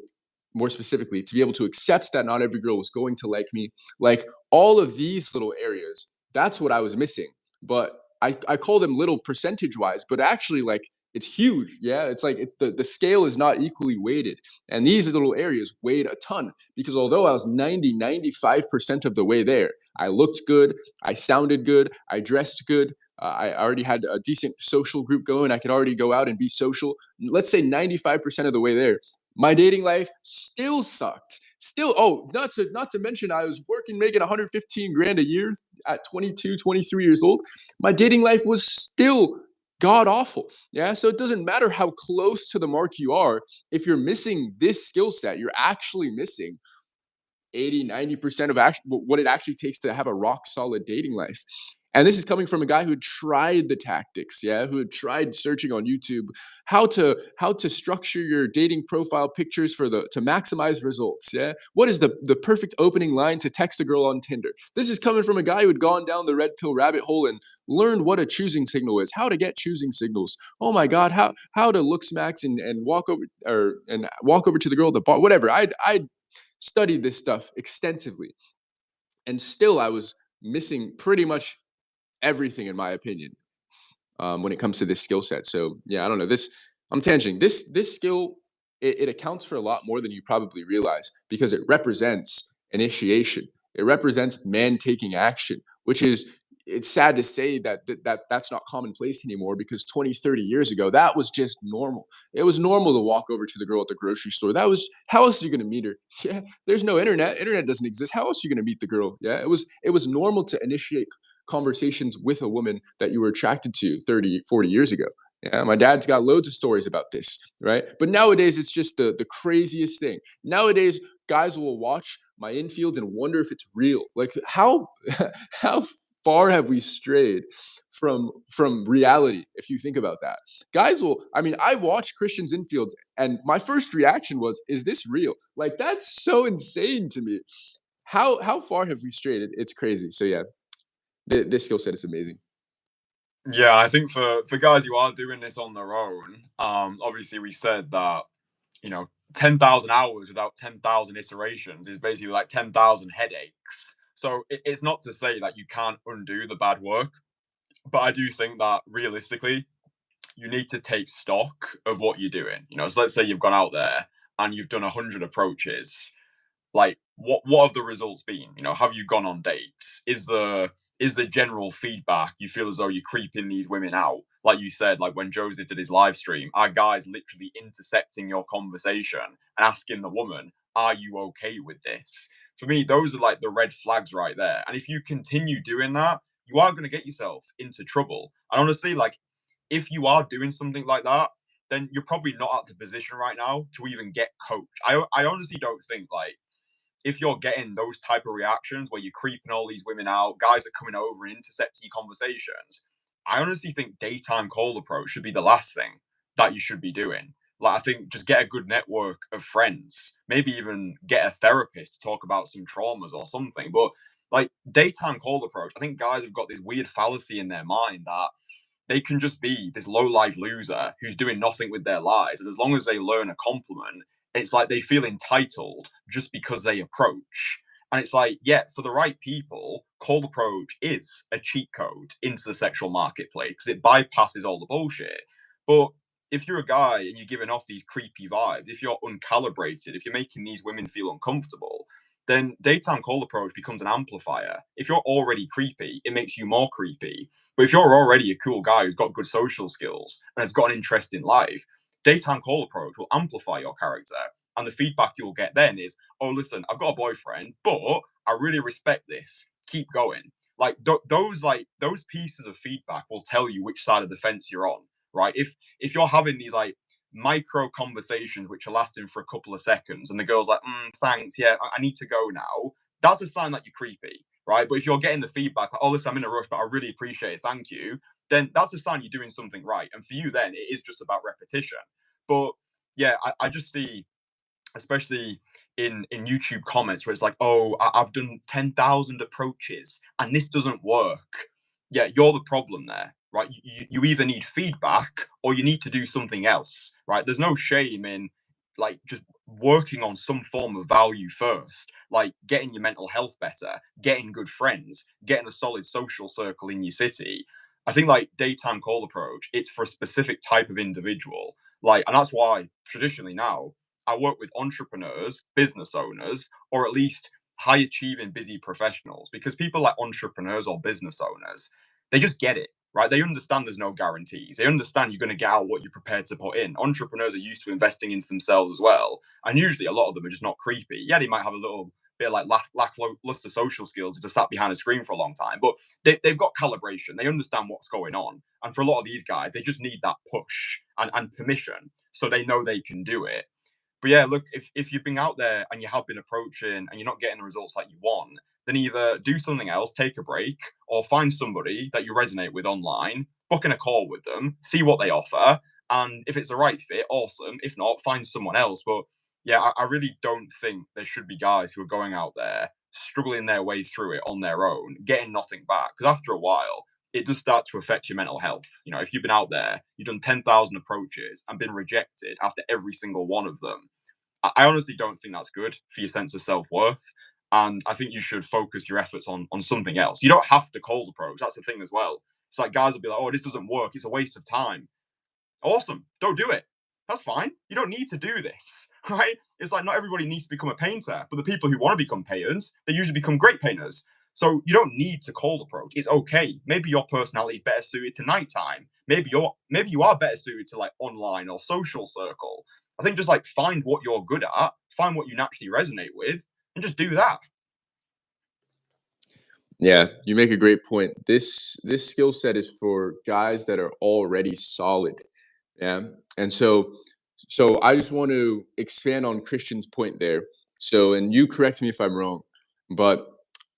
B: more specifically, to be able to accept that not every girl was going to like me, like all of these little areas, that's what I was missing. But I call them little percentage wise, but actually, like, it's huge. Yeah. It's like the scale is not equally weighted. And these little areas weighed a ton because although I was 95% of the way there, I looked good, I sounded good, I dressed good. I already had a decent social group going. I could already go out and be social. Let's say 95% of the way there, my dating life still sucked. Still, oh, not to mention I was working making 115 grand a year at 22, 23 years old. My dating life was still god awful. Yeah, so it doesn't matter how close to the mark you are. If you're missing this skill set, you're actually missing 80-90% of what it actually takes to have a rock solid dating life. And this is coming from a guy who had tried the tactics, yeah, who had tried searching on YouTube how to structure your dating profile pictures to maximize results. Yeah, what is the perfect opening line to text a girl on Tinder? This is coming from a guy who had gone down the red pill rabbit hole and learned what a choosing signal is, how to get choosing signals. Oh my God, how to look smacks and walk over to the girl at the bar, whatever. I studied this stuff extensively, and still I was missing pretty much everything, in my opinion, when it comes to this skill set. So yeah, I don't know. I'm tangenting. This skill it accounts for a lot more than you probably realize because it represents initiation. It represents man taking action, which is it's sad to say that's not commonplace anymore because 20, 30 years ago, that was just normal. It was normal to walk over to the girl at the grocery store. That was how else are you going to meet her? Yeah, there's no internet. Internet doesn't exist. How else are you going to meet the girl? Yeah, it was normal to initiate conversations with a woman that you were attracted to 30, 40 years ago. Yeah, my dad's got loads of stories about this, right? But nowadays, it's just the craziest thing. Nowadays, guys will watch my infields and wonder if it's real. Like how how far have we strayed from reality? If you think about that, guys will. I mean, I watched Kristian's infields, and my first reaction was, "Is this real?" Like that's so insane to me. How far have we strayed? It's crazy. So yeah, this skill set is amazing.
A: Yeah, I think for guys who are doing this on their own, obviously we said that 10,000 hours without 10,000 iterations is basically like 10,000 headaches. So it's not to say that you can't undo the bad work, but I do think that realistically, you need to take stock of what you're doing. So let's say you've gone out there and you've done 100 approaches. Like, what have the results been? Have you gone on dates? Is the general feedback you feel as though you're creeping these women out? Like you said, like when Joseph did his live stream, our guys literally intercepting your conversation and asking the woman, "Are you okay with this?" For me, those are like the red flags right there. And if you continue doing that, you are going to get yourself into trouble. And honestly, like, if you are doing something like that, then you're probably not at the position right now to even get coached. I honestly don't think, like, if you're getting those type of reactions where you're creeping all these women out, guys are coming over and intercepting conversations, I honestly think daytime call approach should be the last thing that you should be doing. Like, I think just get a good network of friends, maybe even get a therapist to talk about some traumas or something. But like, daytime call approach, I think guys have got this weird fallacy in their mind that they can just be this low life loser who's doing nothing with their lives. And as long as they learn a compliment, it's like they feel entitled just because they approach. And it's like, yeah, for the right people, cold approach is a cheat code into the sexual marketplace because it bypasses all the bullshit. But if you're a guy and you're giving off these creepy vibes, if you're uncalibrated, if you're making these women feel uncomfortable, then daytime call approach becomes an amplifier. If you're already creepy, it makes you more creepy. But if you're already a cool guy who's got good social skills and has got an interest in life, daytime call approach will amplify your character. And the feedback you'll get then is, oh, listen, I've got a boyfriend, but I really respect this. Keep going. Like those pieces of feedback will tell you which side of the fence you're on, right? If you're having these like micro conversations which are lasting for a couple of seconds and the girl's like, thanks, yeah, I need to go now, that's a sign that you're creepy, right? But if you're getting the feedback like, oh, listen, I'm in a rush, but I really appreciate it, thank you, then that's a sign you're doing something right. And for you, then it is just about repetition. But yeah, I just see, especially in YouTube comments where it's like, oh, I've done 10,000 approaches and this doesn't work. Yeah, you're the problem there, right? You either need feedback or you need to do something else, right? There's no shame in like just working on some form of value first, like getting your mental health better, getting good friends, getting a solid social circle in your city. I think like daytime call approach, it's for a specific type of individual. Like, and that's why traditionally now I work with entrepreneurs, business owners, or at least high achieving busy professionals, because people like entrepreneurs or business owners, they just get it, right? They understand there's no guarantees. They understand you're going to get out what you're prepared to put in. Entrepreneurs are used to investing into themselves as well. And usually a lot of them are just not creepy. Yeah, they might have a little bit of like lackluster social skills if they're sat behind a screen for a long time, but they've got calibration. They understand what's going on. And for a lot of these guys, they just need that push and permission so they know they can do it. But yeah, look, if you've been out there and you have been approaching and you're not getting the results that you want, then either do something else, take a break, or find somebody that you resonate with online, book in a call with them, see what they offer. And if it's the right fit, awesome. If not, find someone else. But yeah, I really don't think there should be guys who are going out there, struggling their way through it on their own, getting nothing back. Because after a while, it does start to affect your mental health. You know, if you've been out there, you've done 10,000 approaches and been rejected after every single one of them, I honestly don't think that's good for your sense of self-worth. And I think you should focus your efforts on something else. You don't have to cold approach. That's the thing as well. It's like guys will be like, oh, this doesn't work. It's a waste of time. Awesome. Don't do it. That's fine. You don't need to do this, right? It's like not everybody needs to become a painter, but the people who want to become painters, they usually become great painters. So you don't need to cold approach. It's okay. Maybe your personality is better suited to nighttime. Maybe you are better suited to like online or social circle. I think just like find what you're good at, find what you naturally resonate with, and just do that.
B: Yeah, you make a great point. This skill set is for guys that are already solid. Yeah. And so I just want to expand on Christian's point there. So, and you correct me if I'm wrong, but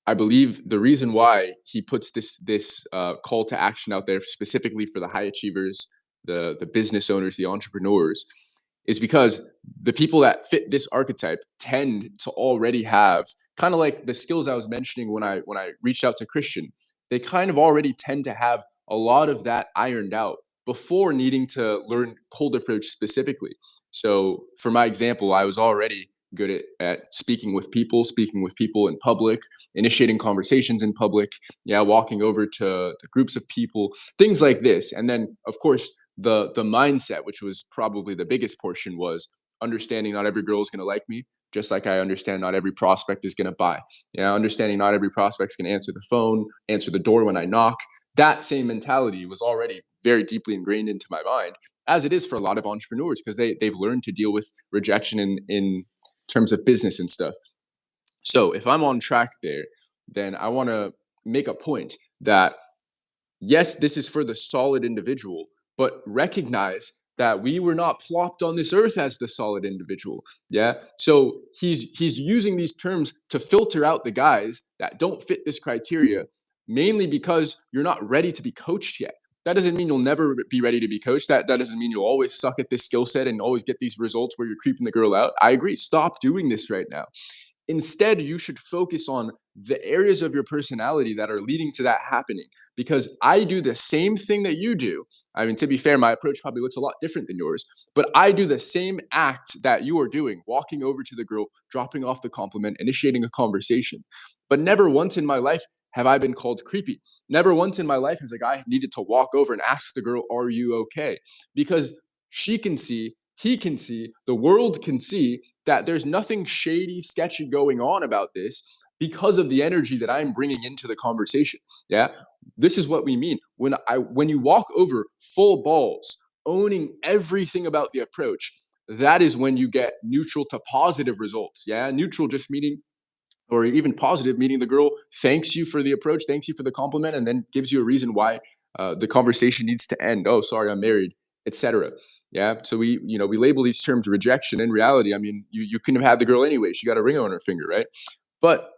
B: I believe the reason why he puts this call to action out there specifically for the high achievers, the business owners, the entrepreneurs, is because the people that fit this archetype tend to already have kind of like the skills I was mentioning when I reached out to Christian. They kind of already tend to have a lot of that ironed out before needing to learn cold approach specifically. So for my example, I was already good at speaking with people in public, initiating conversations in public, yeah, walking over to the groups of people, things like this. And then of course the mindset, which was probably the biggest portion, was understanding not every girl is going to like me, just like I understand not every prospect is going to buy. Yeah, understanding not every prospect is going to answer the phone, answer the door when I knock. That same mentality was already very deeply ingrained into my mind, as it is for a lot of entrepreneurs, because they've learned to deal with rejection in terms of business and stuff. So if I'm on track there, then I want to make a point that yes, this is for the solid individual, but recognize that we were not plopped on this earth as the solid individual. Yeah. So he's using these terms to filter out the guys that don't fit this criteria, mainly because you're not ready to be coached yet. That doesn't mean you'll never be ready to be coached. That doesn't mean you'll always suck at this skill set and always get these results where you're creeping the girl out. I agree. Stop doing this right now. Instead, you should focus on the areas of your personality that are leading to that happening. Because I do the same thing that you do. I mean, to be fair, my approach probably looks a lot different than yours, but I do the same act that you are doing, walking over to the girl, dropping off the compliment, initiating a conversation. But never once in my life have I been called creepy. Never once in my life has a guy needed to walk over and ask the girl, "Are you okay?" Because she can see, he can see, the world can see that there's nothing shady, sketchy going on about this because of the energy that I'm bringing into the conversation. Yeah, this is what we mean when you walk over full balls, owning everything about the approach. That is when you get neutral to positive results. Yeah, neutral just meaning, or even positive, meaning the girl thanks you for the approach, thanks you for the compliment, and then gives you a reason why the conversation needs to end. Oh, sorry, I'm married, etc. Yeah. So we label these terms rejection. In reality, I mean, you couldn't have had the girl anyway. She got a ring on her finger, right? But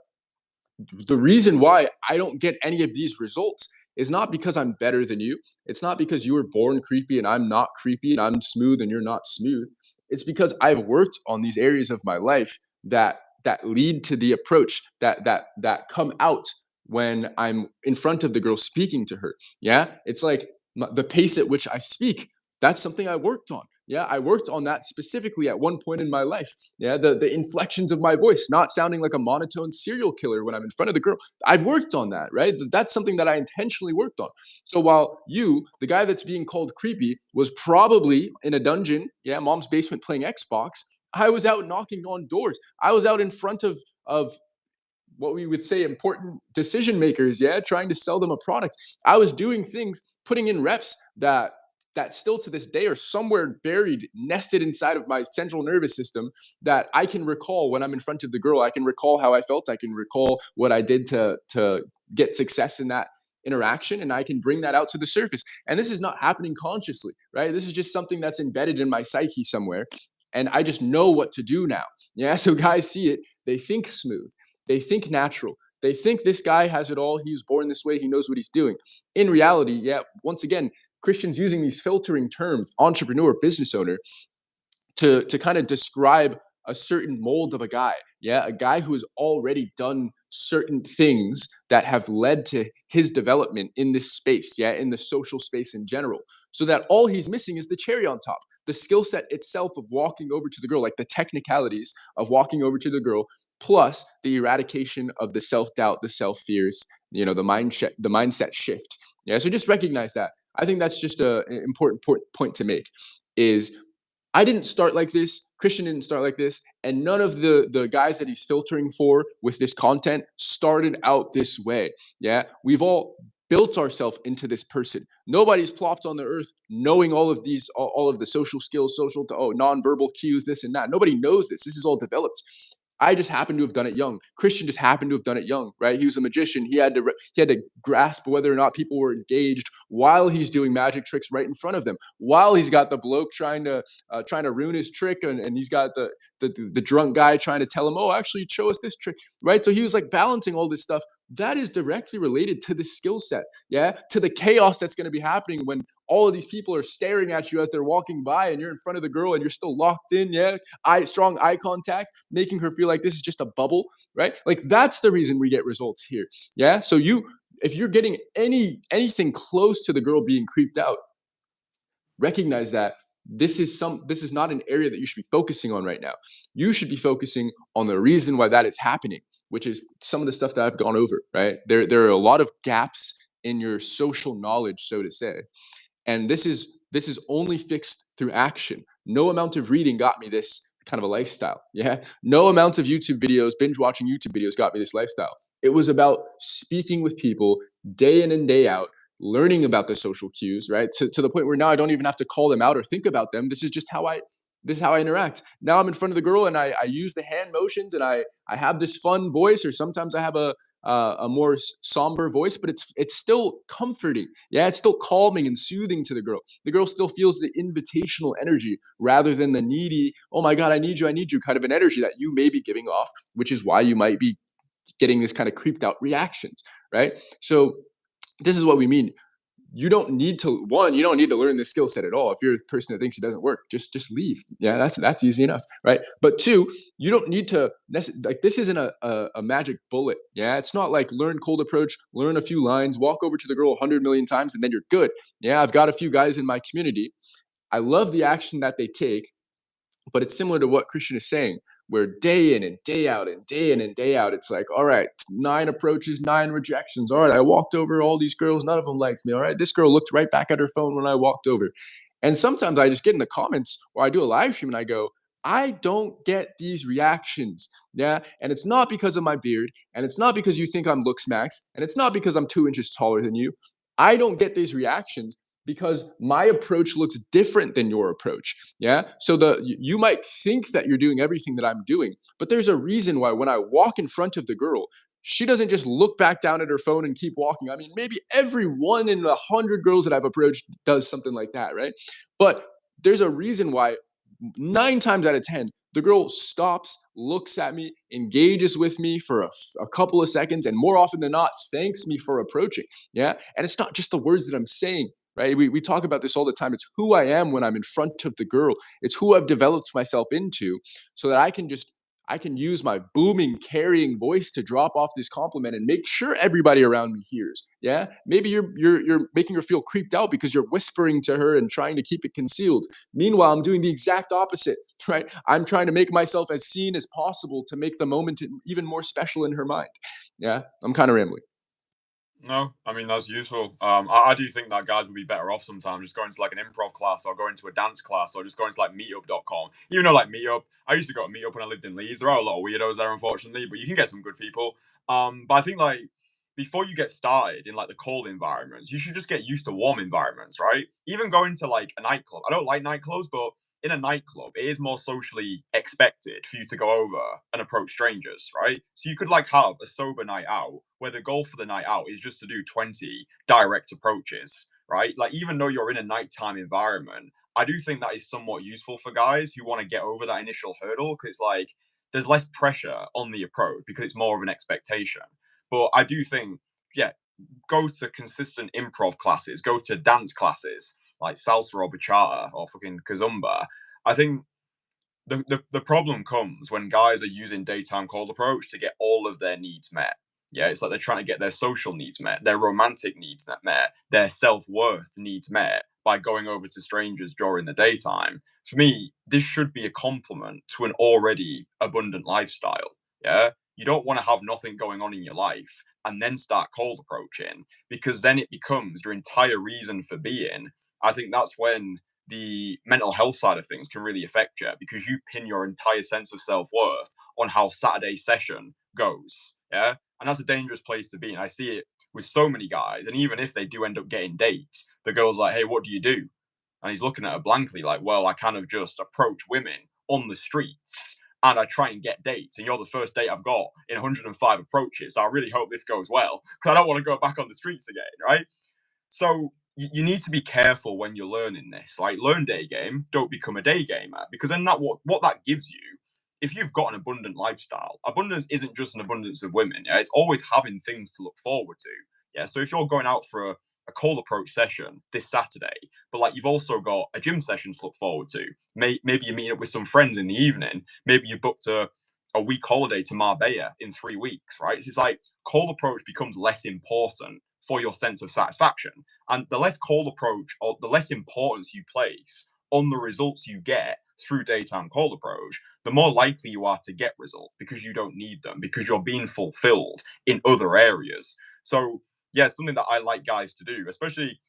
B: the reason why I don't get any of these results is not because I'm better than you. It's not because you were born creepy and I'm not creepy and I'm smooth and you're not smooth. It's because I've worked on these areas of my life that lead to the approach that come out when I'm in front of the girl speaking to her. Yeah, it's like the pace at which I speak. That's something I worked on. Yeah, I worked on that specifically at one point in my life. Yeah, the inflections of my voice, not sounding like a monotone serial killer when I'm in front of the girl. I've worked on that, right? That's something that I intentionally worked on. So while you, the guy that's being called creepy, was probably in a dungeon, yeah, mom's basement playing Xbox, I was out knocking on doors. I was out in front of what we would say important decision makers, yeah, trying to sell them a product. I was doing things, putting in reps that still to this day are somewhere buried, nested inside of my central nervous system, that I can recall when I'm in front of the girl. I can recall how I felt. I can recall what I did to get success in that interaction, and I can bring that out to the surface. And this is not happening consciously, right? This is just something that's embedded in my psyche somewhere, and I just know what to do now. Yeah, so guys see it, they think smooth, they think natural, they think this guy has it all. He was born this way. He knows what he's doing. In reality, yeah, once again, Kristian's using these filtering terms, entrepreneur, business owner, to kind of describe a certain mold of a guy. Yeah, a guy who has already done certain things that have led to his development in this space, yeah, in the social space in general. So that all he's missing is the cherry on top, the skill set itself of walking over to the girl, like the technicalities of walking over to the girl, plus the eradication of the self-doubt, the self-fears, the mindset shift. Yeah, so just recognize that. I think that's just an important point to make is I didn't start like this. Kristian didn't start like this. And none of the guys that he's filtering for with this content started out this way. Yeah. We've all built ourselves into this person. Nobody's plopped on the earth knowing all of these, all of the social skills, nonverbal cues, this and that. Nobody knows this. This is all developed. I just happened to have done it young. Kristian just happened to have done it young, right? He was a magician. He had to grasp whether or not people were engaged while he's doing magic tricks right in front of them. While he's got the bloke trying to ruin his trick, and he's got the drunk guy trying to tell him, "Oh, actually, show us this trick," right? So he was like balancing all this stuff. That is directly related to the skill set, yeah, to the chaos that's going to be happening when all of these people are staring at you as they're walking by, and you're in front of the girl, and you're still locked in, yeah, strong eye contact, making her feel like this is just a bubble, right? Like that's the reason we get results here, yeah. So if you're getting anything close to the girl being creeped out, recognize that this is not an area that you should be focusing on right now. You should be focusing on the reason why that is happening, which is some of the stuff that I've gone over, right? There are a lot of gaps in your social knowledge, so to say. And this is only fixed through action. No amount of reading got me this kind of a lifestyle. Yeah. No amount of YouTube videos, binge watching YouTube videos got me this lifestyle. It was about speaking with people day in and day out, learning about the social cues, right? To the point where now I don't even have to call them out or think about them. This is just how This is how I interact. Now I'm in front of the girl and I use the hand motions and I have this fun voice, or sometimes I have a more somber voice, but it's still comforting. Yeah, it's still calming and soothing to the girl. The girl still feels the invitational energy rather than the needy, oh my God, I need you kind of an energy that you may be giving off, which is why you might be getting this kind of creeped out reactions, right? So this is what we mean. You don't need to learn this skill set at all. If you're a person that thinks it doesn't work, just leave. Yeah, that's easy enough, right? But two, you don't need to like, this isn't a magic bullet. Yeah, it's not like learn cold approach, learn a few lines, walk over to the girl 100 million times, and then you're good. Yeah, I've got a few guys in my community. I love the action that they take, but it's similar to what Kristian is saying, where day in and day out and day in and day out, it's like, all right, 9 approaches, 9 rejections. All right, I walked over all these girls, none of them liked me. All right, this girl looked right back at her phone when I walked over. And sometimes I just get in the comments or I do a live stream and I go, I don't get these reactions. Yeah. And it's not because of my beard. And it's not because you think I'm looks max. And it's not because I'm 2 inches taller than you. I don't get these reactions because my approach looks different than your approach. Yeah. So you might think that you're doing everything that I'm doing, but there's a reason why when I walk in front of the girl, she doesn't just look back down at her phone and keep walking. I mean, maybe every 1 in 100 girls that I've approached does something like that, right? But there's a reason why 9 times out of 10, the girl stops, looks at me, engages with me for a couple of seconds, and more often than not, thanks me for approaching. Yeah. And it's not just the words that I'm saying, right? We talk about this all the time. It's who I am when I'm in front of the girl. It's who I've developed myself into, so that I can use my booming, carrying voice to drop off this compliment and make sure everybody around me hears. Yeah, maybe you're making her feel creeped out because you're whispering to her and trying to keep it concealed. Meanwhile, I'm doing the exact opposite. Right? I'm trying to make myself as seen as possible to make the moment even more special in her mind. Yeah, I'm kind of rambling.
A: No, I mean that's useful. I do think that guys would be better off sometimes just going to like an improv class or going to a dance class or just going to like meetup.com. Even though like meetup, I used to go to meetup when I lived in Leeds. There are a lot of weirdos there, unfortunately, but you can get some good people. But I think like before you get started in like the cold environments, you should just get used to warm environments, right? Even going to like a nightclub. I don't like nightclubs, but in a nightclub, it is more socially expected for you to go over and approach strangers, right? So you could like have a sober night out where the goal for the night out is just to do 20 direct approaches, right? Like even though you're in a nighttime environment, I do think that is somewhat useful for guys who want to get over that initial hurdle because it's like there's less pressure on the approach because it's more of an expectation. But I do think, yeah, go to consistent improv classes, go to dance classes like salsa or bachata or fucking kazumba. I think the problem comes when guys are using daytime cold approach to get all of their needs met. Yeah, it's like they're trying to get their social needs met, their romantic needs met, their self-worth needs met by going over to strangers during the daytime. For me, this should be a compliment to an already abundant lifestyle. Yeah. You don't want to have nothing going on in your life and then start cold approaching because then it becomes your entire reason for being. I think that's when the mental health side of things can really affect you because you pin your entire sense of self-worth on how Saturday's session goes. Yeah. And that's a dangerous place to be. And I see it with so many guys. And even if they do end up getting dates, the girl's like, hey, what do you do? And he's looking at her blankly, like, well, I kind of just approach women on the streets and I try and get dates. And you're the first date I've got in 105 approaches. So I really hope this goes well because I don't want to go back on the streets again. Right. So you need to be careful when you're learning this. Like, learn day game, don't become a day gamer, because then what that gives you, if you've got an abundant lifestyle, abundance isn't just an abundance of women. Yeah, it's always having things to look forward to. Yeah, so if you're going out for a cold approach session this Saturday, but like you've also got a gym session to look forward to. Maybe you're meeting up with some friends in the evening. Maybe you booked a week holiday to Marbella in 3 weeks, right? It's like cold approach becomes less important for your sense of satisfaction. And the less cold approach or the less importance you place on the results you get through daytime cold approach, the more likely you are to get results because you don't need them, because you're being fulfilled in other areas. So, yeah, it's something that I like guys to do, especially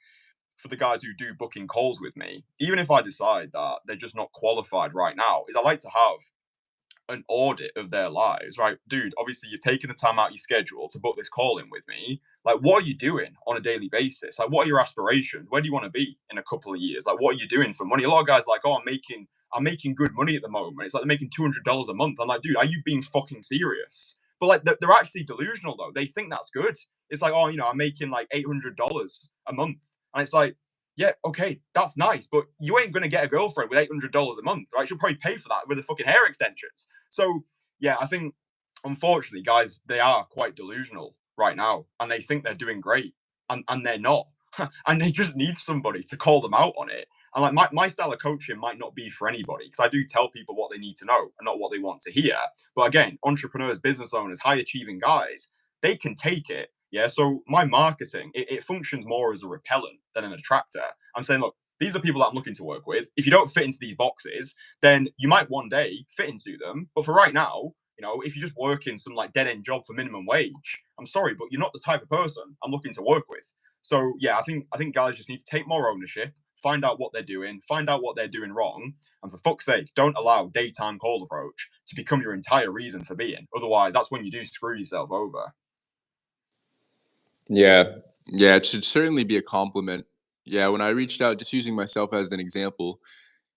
A: for the guys who do booking calls with me. Even if I decide that they're just not qualified right now, is I like to have an audit of their lives, right? Dude, obviously you've taken the time out of your schedule to book this call in with me. Like, what are you doing on a daily basis? Like, what are your aspirations? Where do you want to be in a couple of years? Like, what are you doing for money? A lot of guys like, oh, I'm making are making good money at the moment. It's like they're making $200 a month. I'm like, dude, are you being fucking serious? But like, they're actually delusional though. They think that's good. It's like, oh, I'm making like $800 a month, and it's like, yeah, okay, that's nice, but you ain't gonna get a girlfriend with $800 a month, right? She'll probably pay for that with the fucking hair extensions. So yeah, I think unfortunately, guys, they are quite delusional right now, and they think they're doing great, and they're not. And they just need somebody to call them out on it. And like my style of coaching might not be for anybody, because I do tell people what they need to know and not what they want to hear. But again, entrepreneurs, business owners, high achieving guys, they can take it. Yeah. So my marketing, it functions more as a repellent than an attractor. I'm saying, look, these are people that I'm looking to work with. If you don't fit into these boxes, then you might one day fit into them. But for right now, if you're just working some like dead end job for minimum wage, I'm sorry, but you're not the type of person I'm looking to work with. So yeah, I think guys just need to take more ownership, find out what they're doing, find out what they're doing wrong, and for fuck's sake, don't allow daytime call approach to become your entire reason for being. Otherwise, that's when you do screw yourself over.
B: Yeah. Yeah, it should certainly be a compliment. Yeah, when I reached out, just using myself as an example,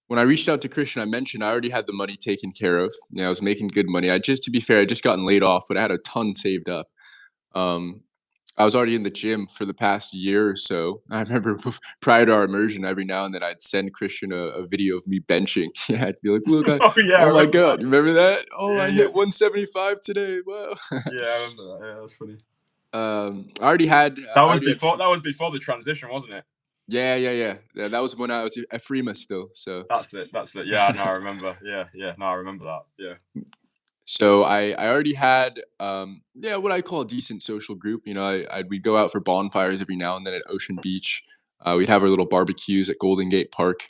B: when I reached out to Christian, I mentioned I already had the money taken care of. Yeah, I was making good money. To be fair, I just gotten laid off, but I had a ton saved up. Um, I was already in the gym for the past year or so. I remember prior to our immersion, every now and then I'd send Christian a video of me benching. Yeah, I'd be like, "Look,
A: Oh yeah, I
B: oh my
A: remember
B: god,
A: that.
B: you remember that? Oh,
A: Yeah,
B: I
A: yeah,
B: hit 175 today. Wow."
A: yeah, I remember that. Yeah, that's funny.
B: I already had,
A: That was before. That was before the transition, wasn't it?
B: yeah. That was when I was Ephraim still. So
A: That's it. That's it. Yeah, no, I remember. Yeah, yeah, no, I remember that. Yeah.
B: So I already had what I call a decent social group. We'd go out for bonfires every now and then at Ocean Beach. We'd have our little barbecues at Golden Gate Park.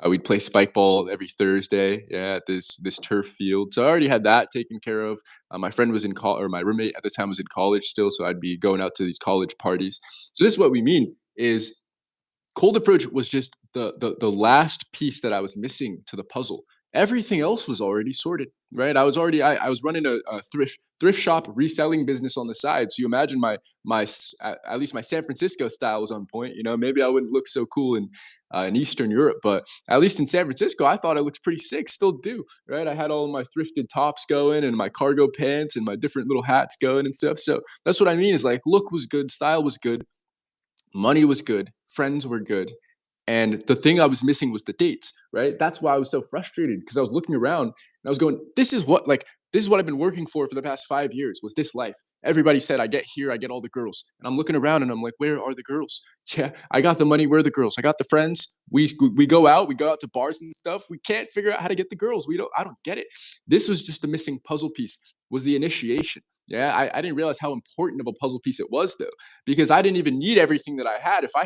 B: We'd play spike ball every Thursday, at this turf field. So I already had that taken care of. My friend was in college, or my roommate at the time was in college still, so I'd be going out to these college parties. So this is what we mean is cold approach was just the last piece that I was missing to the puzzle. Everything else was already sorted, right? I was running a thrift shop reselling business on the side. So you imagine at least my San Francisco style was on point. Maybe I wouldn't look so cool in Eastern Europe, but at least in San Francisco, I thought I looked pretty sick. Still do, right? I had all of my thrifted tops going and my cargo pants and my different little hats going and stuff. So that's what I mean is like look was good, style was good, money was good, friends were good, and the thing I was missing was the dates, right? That's why I was so frustrated because I was looking around and I was going, this is what I've been working for the past 5 years was this life. Everybody said I get here, I get all the girls. And I'm looking around and I'm like, where are the girls? Yeah, I got the money, where are the girls? I got the friends. We go out to bars and stuff. We can't figure out how to get the girls. I don't get it. This was just a missing puzzle piece, was the initiation. Yeah, I didn't realize how important of a puzzle piece it was though, because I didn't even need everything that I had. If I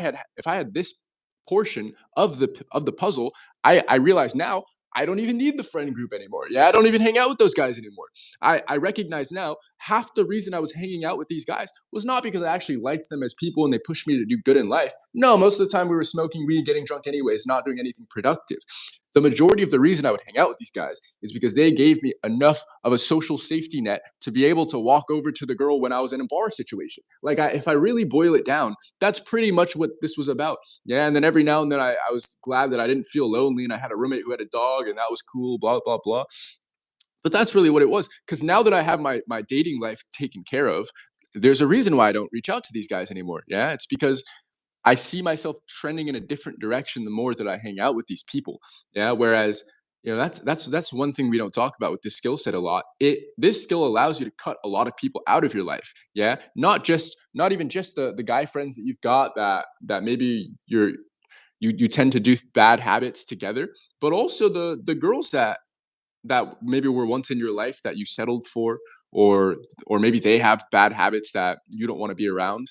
B: had this portion of the puzzle, I realize now I don't even need the friend group anymore. Yeah, I don't even hang out with those guys anymore. I recognize now half the reason I was hanging out with these guys was not because I actually liked them as people and they pushed me to do good in life. No, most of the time we were smoking weed, getting drunk anyways, not doing anything productive. The majority of the reason I would hang out with these guys is because they gave me enough of a social safety net to be able to walk over to the girl when I was in a bar situation. If I really boil it down, that's pretty much what this was about. Yeah, and then every now and then I was glad that I didn't feel lonely and I had a roommate who had a dog and that was cool, blah, blah, blah. But that's really what it was. Because now that I have my dating life taken care of, there's a reason why I don't reach out to these guys anymore. Yeah, it's because I see myself trending in a different direction the more that I hang out with these people. Yeah, whereas that's one thing we don't talk about with this skill set a lot. This skill allows you to cut a lot of people out of your life. Yeah, not even just the guy friends that you've got that maybe you tend to do bad habits together, but also the girls that maybe were once in your life that you settled for, or maybe they have bad habits that you don't want to be around.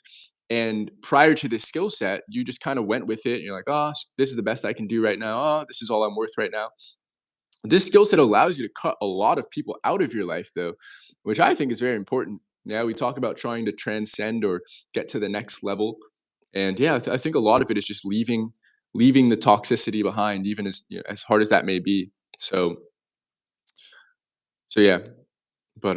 B: And prior to this skill set, you just kind of went with it. And you're like, oh, this is the best I can do right now. Oh, this is all I'm worth right now. This skill set allows you to cut a lot of people out of your life, though, which I think is very important. Yeah, we talk about trying to transcend or get to the next level, and yeah, I think a lot of it is just leaving the toxicity behind, even as hard as that may be. So yeah, but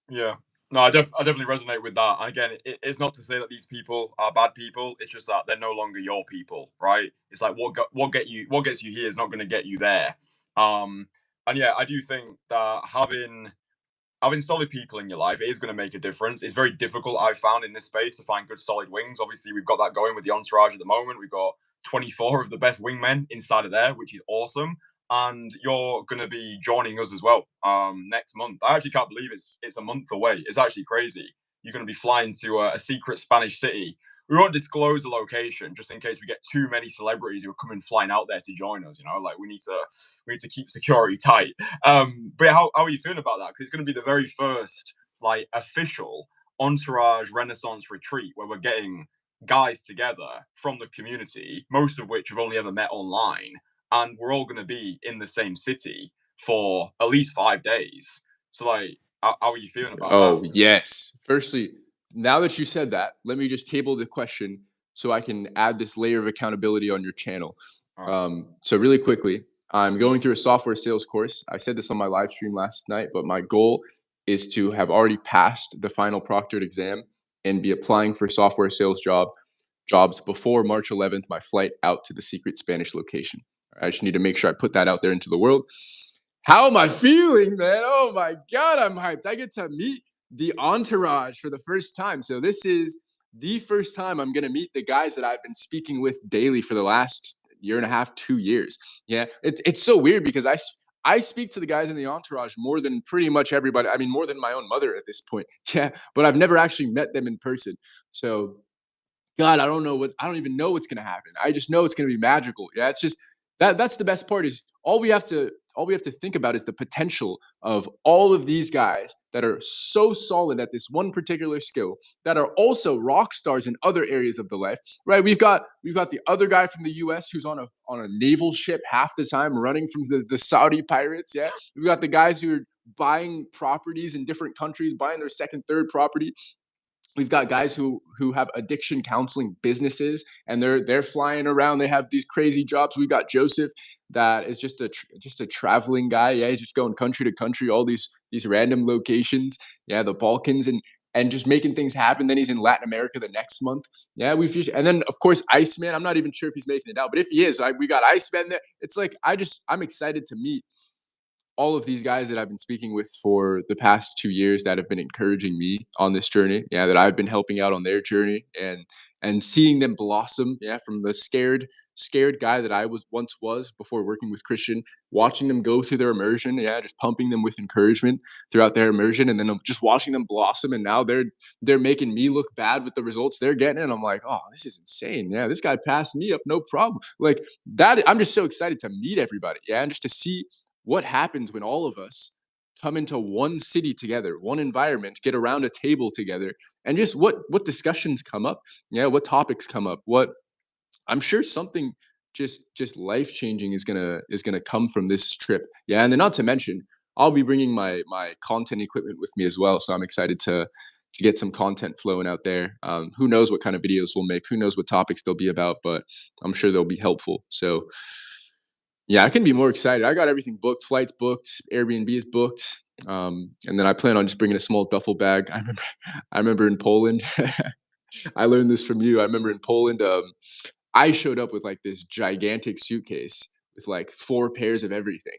A: Yeah. No, I definitely resonate with that. And again, it's not to say that these people are bad people. It's just that they're no longer your people, right? It's like what gets you here is not going to get you there. And yeah, I do think that having solid people in your life, it is going to make a difference. It's very difficult, I've found, in this space to find good solid wings. Obviously, we've got that going with the Entourage at the moment. We've got 24 of the best wingmen inside of there, which is awesome. And you're going to be joining us as well next month. I actually can't believe it's a month away. It's actually crazy. You're going to be flying to a secret Spanish city. We won't disclose the location just in case we get too many celebrities who are coming flying out there to join us. You know, like we need to keep security tight. But how are you feeling about that? Because it's going to be the very first like official Entourage Renaissance retreat where we're getting guys together from the community, most of which have only ever met online, and we're all going to be in the same city for at least 5 days. So, like, how are you feeling about
B: Oh,
A: that?
B: yes. Firstly, now that you said that, let me just table the question so I can add this layer of accountability on your channel.
A: All right.
B: So really quickly, I'm going through a software sales course. I said this on my live stream last night, but my goal is to have already passed the final proctored exam and be applying for software sales jobs before March 11th, my flight out to the secret Spanish location. I just need to make sure I put that out there into the world. How am I feeling, man? Oh my God, I'm hyped. I get to meet the Entourage for the first time. So this is the first time I'm going to meet the guys that I've been speaking with daily for the last year and a half, 2 years. Yeah, it's so weird because I speak to the guys in the Entourage more than pretty much everybody. I mean, more than my own mother at this point. Yeah, but I've never actually met them in person. So God, I don't even know what's gonna happen. I just know it's gonna be magical. Yeah, it's just that's the best part is all we have to think about is the potential of all of these guys that are so solid at this one particular skill that are also rock stars in other areas of the life. Right? We've got the other guy from the US who's on a naval ship half the time running from the Saudi pirates. Yeah. We've got the guys who are buying properties in different countries, buying their second, third property. We've got guys who have addiction counseling businesses and they're flying around. They have these crazy jobs. We've got Joseph that is just a traveling guy. Yeah, he's just going country to country, all these random locations. Yeah, the Balkans and just making things happen. Then he's in Latin America the next month. Yeah, and then of course Iceman. I'm not even sure if he's making it out, but if he is, we got Iceman there. It's like I'm excited to meet all of these guys that I've been speaking with for the past 2 years that have been encouraging me on this journey. Yeah, that I've been helping out on their journey and seeing them blossom. Yeah, from the scared guy that I was before working with Kristian, watching them go through their immersion. Yeah, just pumping them with encouragement throughout their immersion, and then just watching them blossom. And now they're making me look bad with the results they're getting, and I'm like, oh, this is insane. Yeah, this guy passed me up, no problem. Like that, I'm just so excited to meet everybody. Yeah, and just to see what happens when all of us come into one city together, one environment, get around a table together, and just what discussions come up. Yeah, what topics come up. What I'm sure something just life changing is gonna come from this trip. Yeah, and then not to mention, I'll be bringing my content equipment with me as well. So I'm excited to get some content flowing out there. Who knows what kind of videos we'll make? Who knows what topics they'll be about? But I'm sure they'll be helpful. So yeah, I can be more excited. I got everything booked, flights booked, Airbnb is booked, and then I plan on just bringing a small duffel bag. I remember in Poland, I learned this from you. I remember in Poland, I showed up with like this gigantic suitcase with like 4 pairs of everything,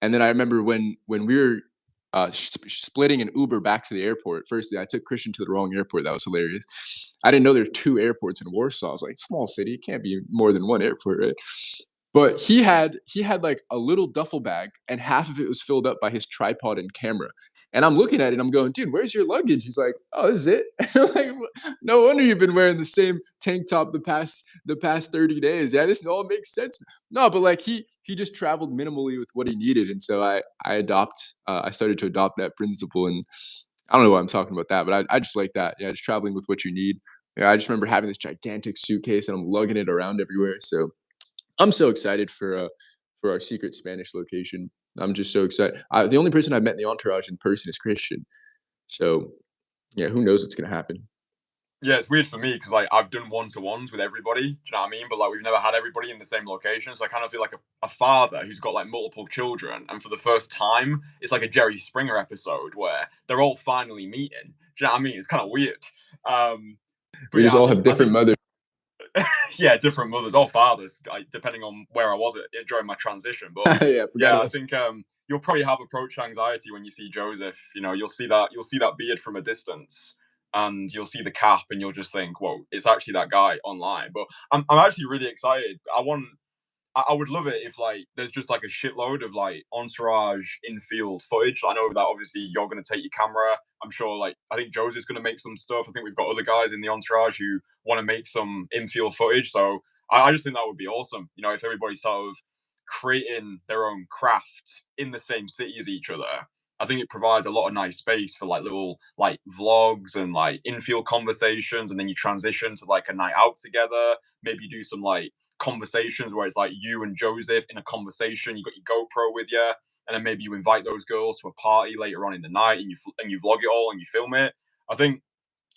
B: and then I remember when we were splitting an Uber back to the airport. Firstly, I took Kristian to the wrong airport. That was hilarious. I didn't know there's 2 airports in Warsaw. I was like, small city, it can't be more than one airport, right? But he had like a little duffel bag, and half of it was filled up by his tripod and camera. And I'm looking at it, and I'm going, dude, where's your luggage? He's like, oh, this is it. And I'm like, no wonder you've been wearing the same tank top the past 30 days. Yeah, this all makes sense. No, but like he just traveled minimally with what he needed, and so I started to adopt that principle. And I don't know why I'm talking about that, but I just like that. Yeah, just traveling with what you need. Yeah, I just remember having this gigantic suitcase, and I'm lugging it around everywhere. So I'm so excited for our secret Spanish location. I'm just so excited. The only person I've met in the Entourage in person is Kristian. So yeah, who knows what's gonna happen?
A: Yeah, it's weird for me because like I've done one-to-ones with everybody. Do you know what I mean? But like we've never had everybody in the same location, so I kind of feel like a father who's got like multiple children, and for the first time, it's like a Jerry Springer episode where they're all finally meeting. Do you know what I mean? It's kind of weird. Um, but
B: We just
A: yeah,
B: all have
A: I
B: different
A: think
B: mothers.
A: yeah, different mothers or fathers, depending on where I was during my transition. But
B: Yeah, forgot
A: yeah, I
B: about.
A: think you'll probably have approach anxiety when you see Joseph. You'll see that beard from a distance, and you'll see the cap, and you'll just think, "Whoa, it's actually that guy online." But I'm actually really excited. I would love it if like there's just like a shitload of like entourage infield footage. I know that obviously you're going to take your camera. I'm sure like I think Josie's going to make some stuff. I think we've got other guys in the entourage who want to make some infield footage. So I just think that would be awesome. If everybody's sort of creating their own craft in the same city as each other. I think it provides a lot of nice space for like little like vlogs and like infield conversations, and then you transition to like a night out together. Maybe you do some like conversations where it's like you and Joseph in a conversation. You got your GoPro with you, and then maybe you invite those girls to a party later on in the night, and you vlog it all and you film it. I think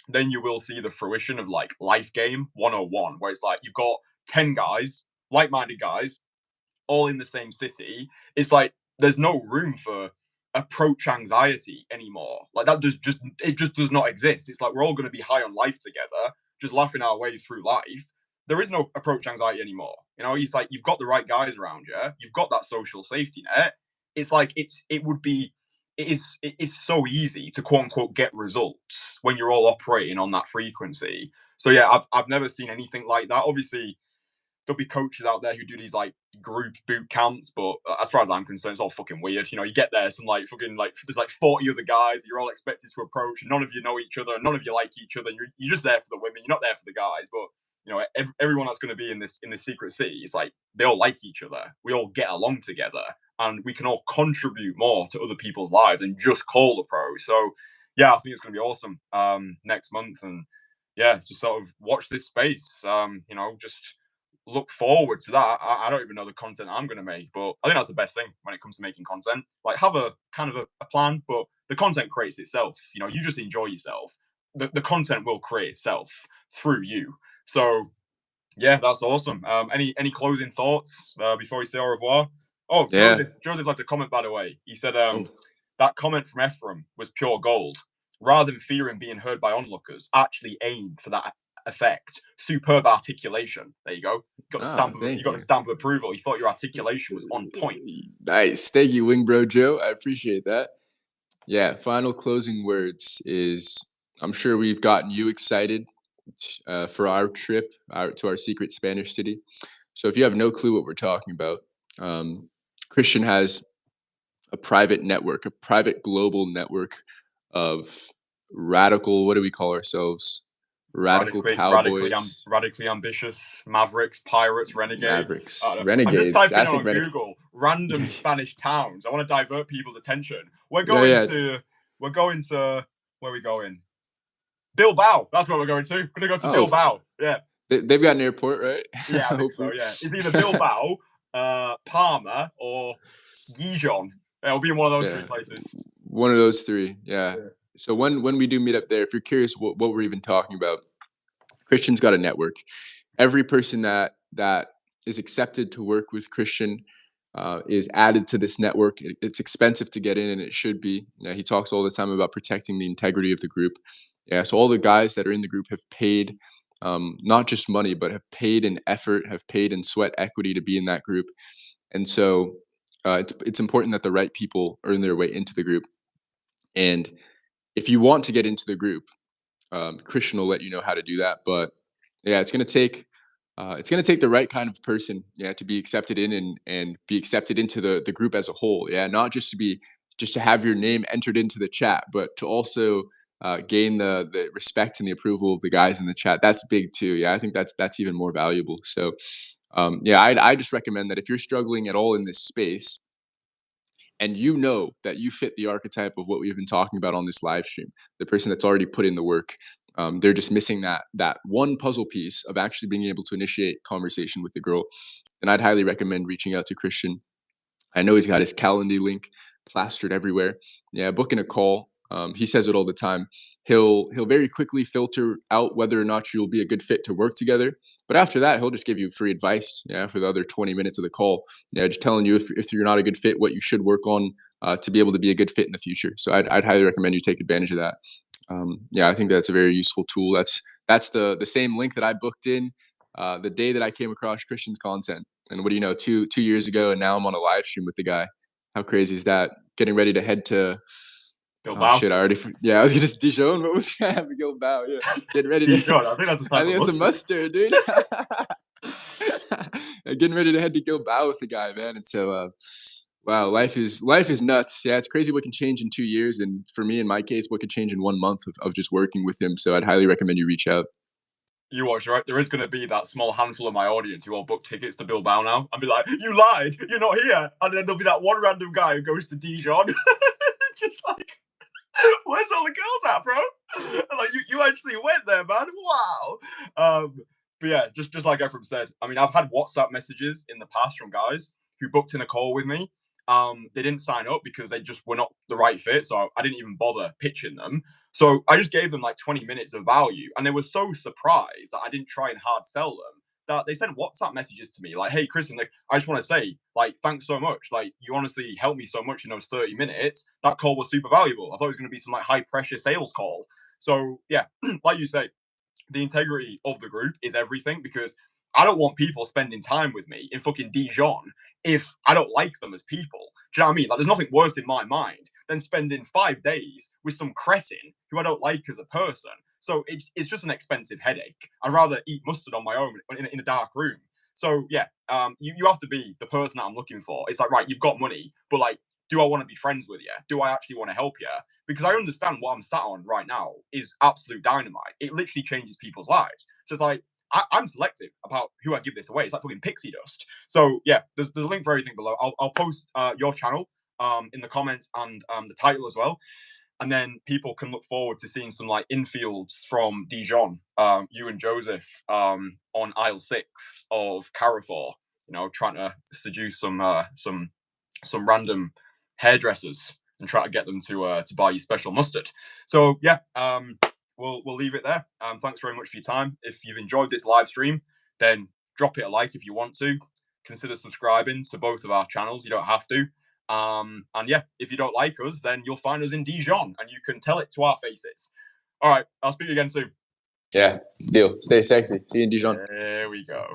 A: then you will see the fruition of like Life Game 101, where it's like you've got 10 guys, like-minded guys, all in the same city. It's like there's no room for approach anxiety anymore. Like that just does not exist. It's like we're all going to be high on life together, just laughing our way through life. There is no approach anxiety anymore. It's like you've got the right guys around you. You've got that social safety net. It's like it is so easy to quote unquote get results when you're all operating on that frequency. So yeah, I've never seen anything like that. Obviously, there'll be coaches out there who do these like group boot camps, but as far as I'm concerned, it's all fucking weird. You get there, some like fucking like there's like 40 other guys that you're all expected to approach, and none of you know each other, and none of you like each other. And you're just there for the women. You're not there for the guys. But everyone that's going to be in this secret city, it's like they all like each other. We all get along together, and we can all contribute more to other people's lives and just call the pros. So yeah, I think it's going to be awesome next month, and yeah, just sort of watch this space. Just look forward to that. I don't even know the content I'm going to make, but I think that's the best thing when it comes to making content. Like, have a kind of a plan, but the content creates itself. You just enjoy yourself. The content will create itself through you. So, yeah, that's awesome. Any closing thoughts before we say au revoir? Oh,
B: Yeah.
A: Joseph left a comment, by the way. He said
B: Oh,
A: that comment from Ephraim was pure gold. Rather than fearing being heard by onlookers, actually aim for that effect. Superb articulation. There you go. You
B: thank
A: got the
B: you.
A: stamp of approval. He thought your articulation was on point.
B: Nice. Thank you, Wing Bro Joe. I appreciate that. Yeah, final closing words is I'm sure we've gotten you excited for our trip to our secret Spanish city. So if you have no clue what we're talking about, Christian has a private network, a private global network of radical, what do we call ourselves? Radical cowboys,
A: Radically ambitious mavericks, pirates, renegades. I
B: mavericks,
A: don't know. I'm just
B: renegades.
A: typing
B: I
A: in
B: think
A: on Google random Spanish towns. I want to divert people's attention.
B: yeah, yeah.
A: We're going to where are we going? Bilbao. That's where we're going to. We're gonna go to
B: Oh,
A: Bilbao. Yeah.
B: they've got an airport, right?
A: Yeah, I think so.
B: Hopefully.
A: Yeah, it's either Bilbao, Parma, or Gijon. It'll be in one of those three
B: Yeah,
A: places.
B: one of those three. Yeah.
A: Yeah.
B: So when we do meet up there, if you're curious what we're even talking about, Christian's got a network. Every person that is accepted to work with Christian is added to this network. It's expensive to get in, and it should be. Yeah, he talks all the time about protecting the integrity of the group. Yeah, so all the guys that are in the group have paid not just money, but have paid in effort, have paid in sweat equity to be in that group. And so it's important that the right people earn their way into the group. And if you want to get into the group, Christian will let you know how to do that. But yeah, it's gonna take the right kind of person, yeah, to be accepted in and be accepted into the group as a whole. Yeah, not just to have your name entered into the chat, but to also gain the respect and the approval of the guys in the chat. That's big too. Yeah, I think that's even more valuable. So yeah, I just recommend that if you're struggling at all in this space, and you know that you fit the archetype of what we've been talking about on this live stream, the person that's already put in the work, they're just missing that one puzzle piece of actually being able to initiate conversation with the girl, then I'd highly recommend reaching out to Christian. I know he's got his Calendly link plastered everywhere. Yeah, booking a call. He says it all the time. He'll very quickly filter out whether or not you'll be a good fit to work together. But after that, he'll just give you free advice. Yeah, for the other 20 minutes of the call. Yeah, just telling you if you're not a good fit, what you should work on to be able to be a good fit in the future. So I'd highly recommend you take advantage of that. Yeah, I think that's a very useful tool. That's the same link that I booked in the day that I came across Kristian's content. And what do you know, 2 years ago, and now I'm on a live stream with the guy. How crazy is that? Getting ready to head to
A: Bilbao.
B: Oh shit! I was gonna Dijon. What was that? Bilbao. Yeah, getting ready to.
A: Dijon. I think that's a type
B: I think
A: of
B: that's
A: mustard.
B: a mustard, dude. Getting ready to head to Bilbao with the guy, man. And so, wow, life is nuts. Yeah, it's crazy what can change in 2 years, and for me, in my case, what could change in 1 month of just working with him. So I'd highly recommend you reach out.
A: You watch, right? There is going to be that small handful of my audience who all book tickets to Bilbao now and be like, "You lied, you're not here." And then there'll be that one random guy who goes to Dijon, just like, "Where's all the girls at, bro?" And like, you actually went there, man. Wow. But yeah, just like Efrem said, I mean, I've had WhatsApp messages in the past from guys who booked in a call with me. They didn't sign up because they just were not the right fit, so I didn't even bother pitching them. So I just gave them like 20 minutes of value, and they were so surprised that I didn't try and hard sell them that they sent WhatsApp messages to me like, "Hey, Kristian, like, I just want to say, like, thanks so much. Like, you honestly helped me so much in those 30 minutes. That call was super valuable. I thought it was going to be some like high pressure sales call." So yeah, like you say, the integrity of the group is everything, because I don't want people spending time with me in fucking Dijon if I don't like them as people. Do you know what I mean? Like, there's nothing worse in my mind than spending 5 days with some cretin who I don't like as a person. So it's just an expensive headache. I'd rather eat mustard on my own in a dark room. So yeah, you have to be the person that I'm looking for. It's like, right, you've got money, but like, do I want to be friends with you? Do I actually want to help you? Because I understand what I'm sat on right now is absolute dynamite. It literally changes people's lives. So it's like, I'm selective about who I give this away. It's like fucking pixie dust. So yeah, there's a link for everything below. I'll post your channel in the comments and the title as well. And then people can look forward to seeing some like infields from Dijon, you and Joseph on aisle 6 of Carrefour, you know, trying to seduce some random hairdressers and try to get them to buy you special mustard. So yeah, we'll leave it there. Thanks very much for your time. If you've enjoyed this live stream, then drop it a like if you want to. Consider subscribing to both of our channels. You don't have to. And yeah, if you don't like us, then you'll find us in Dijon and you can tell it to our faces. All right, I'll speak again soon.
B: Yeah, deal. Stay sexy. See you in Dijon.
A: There we go.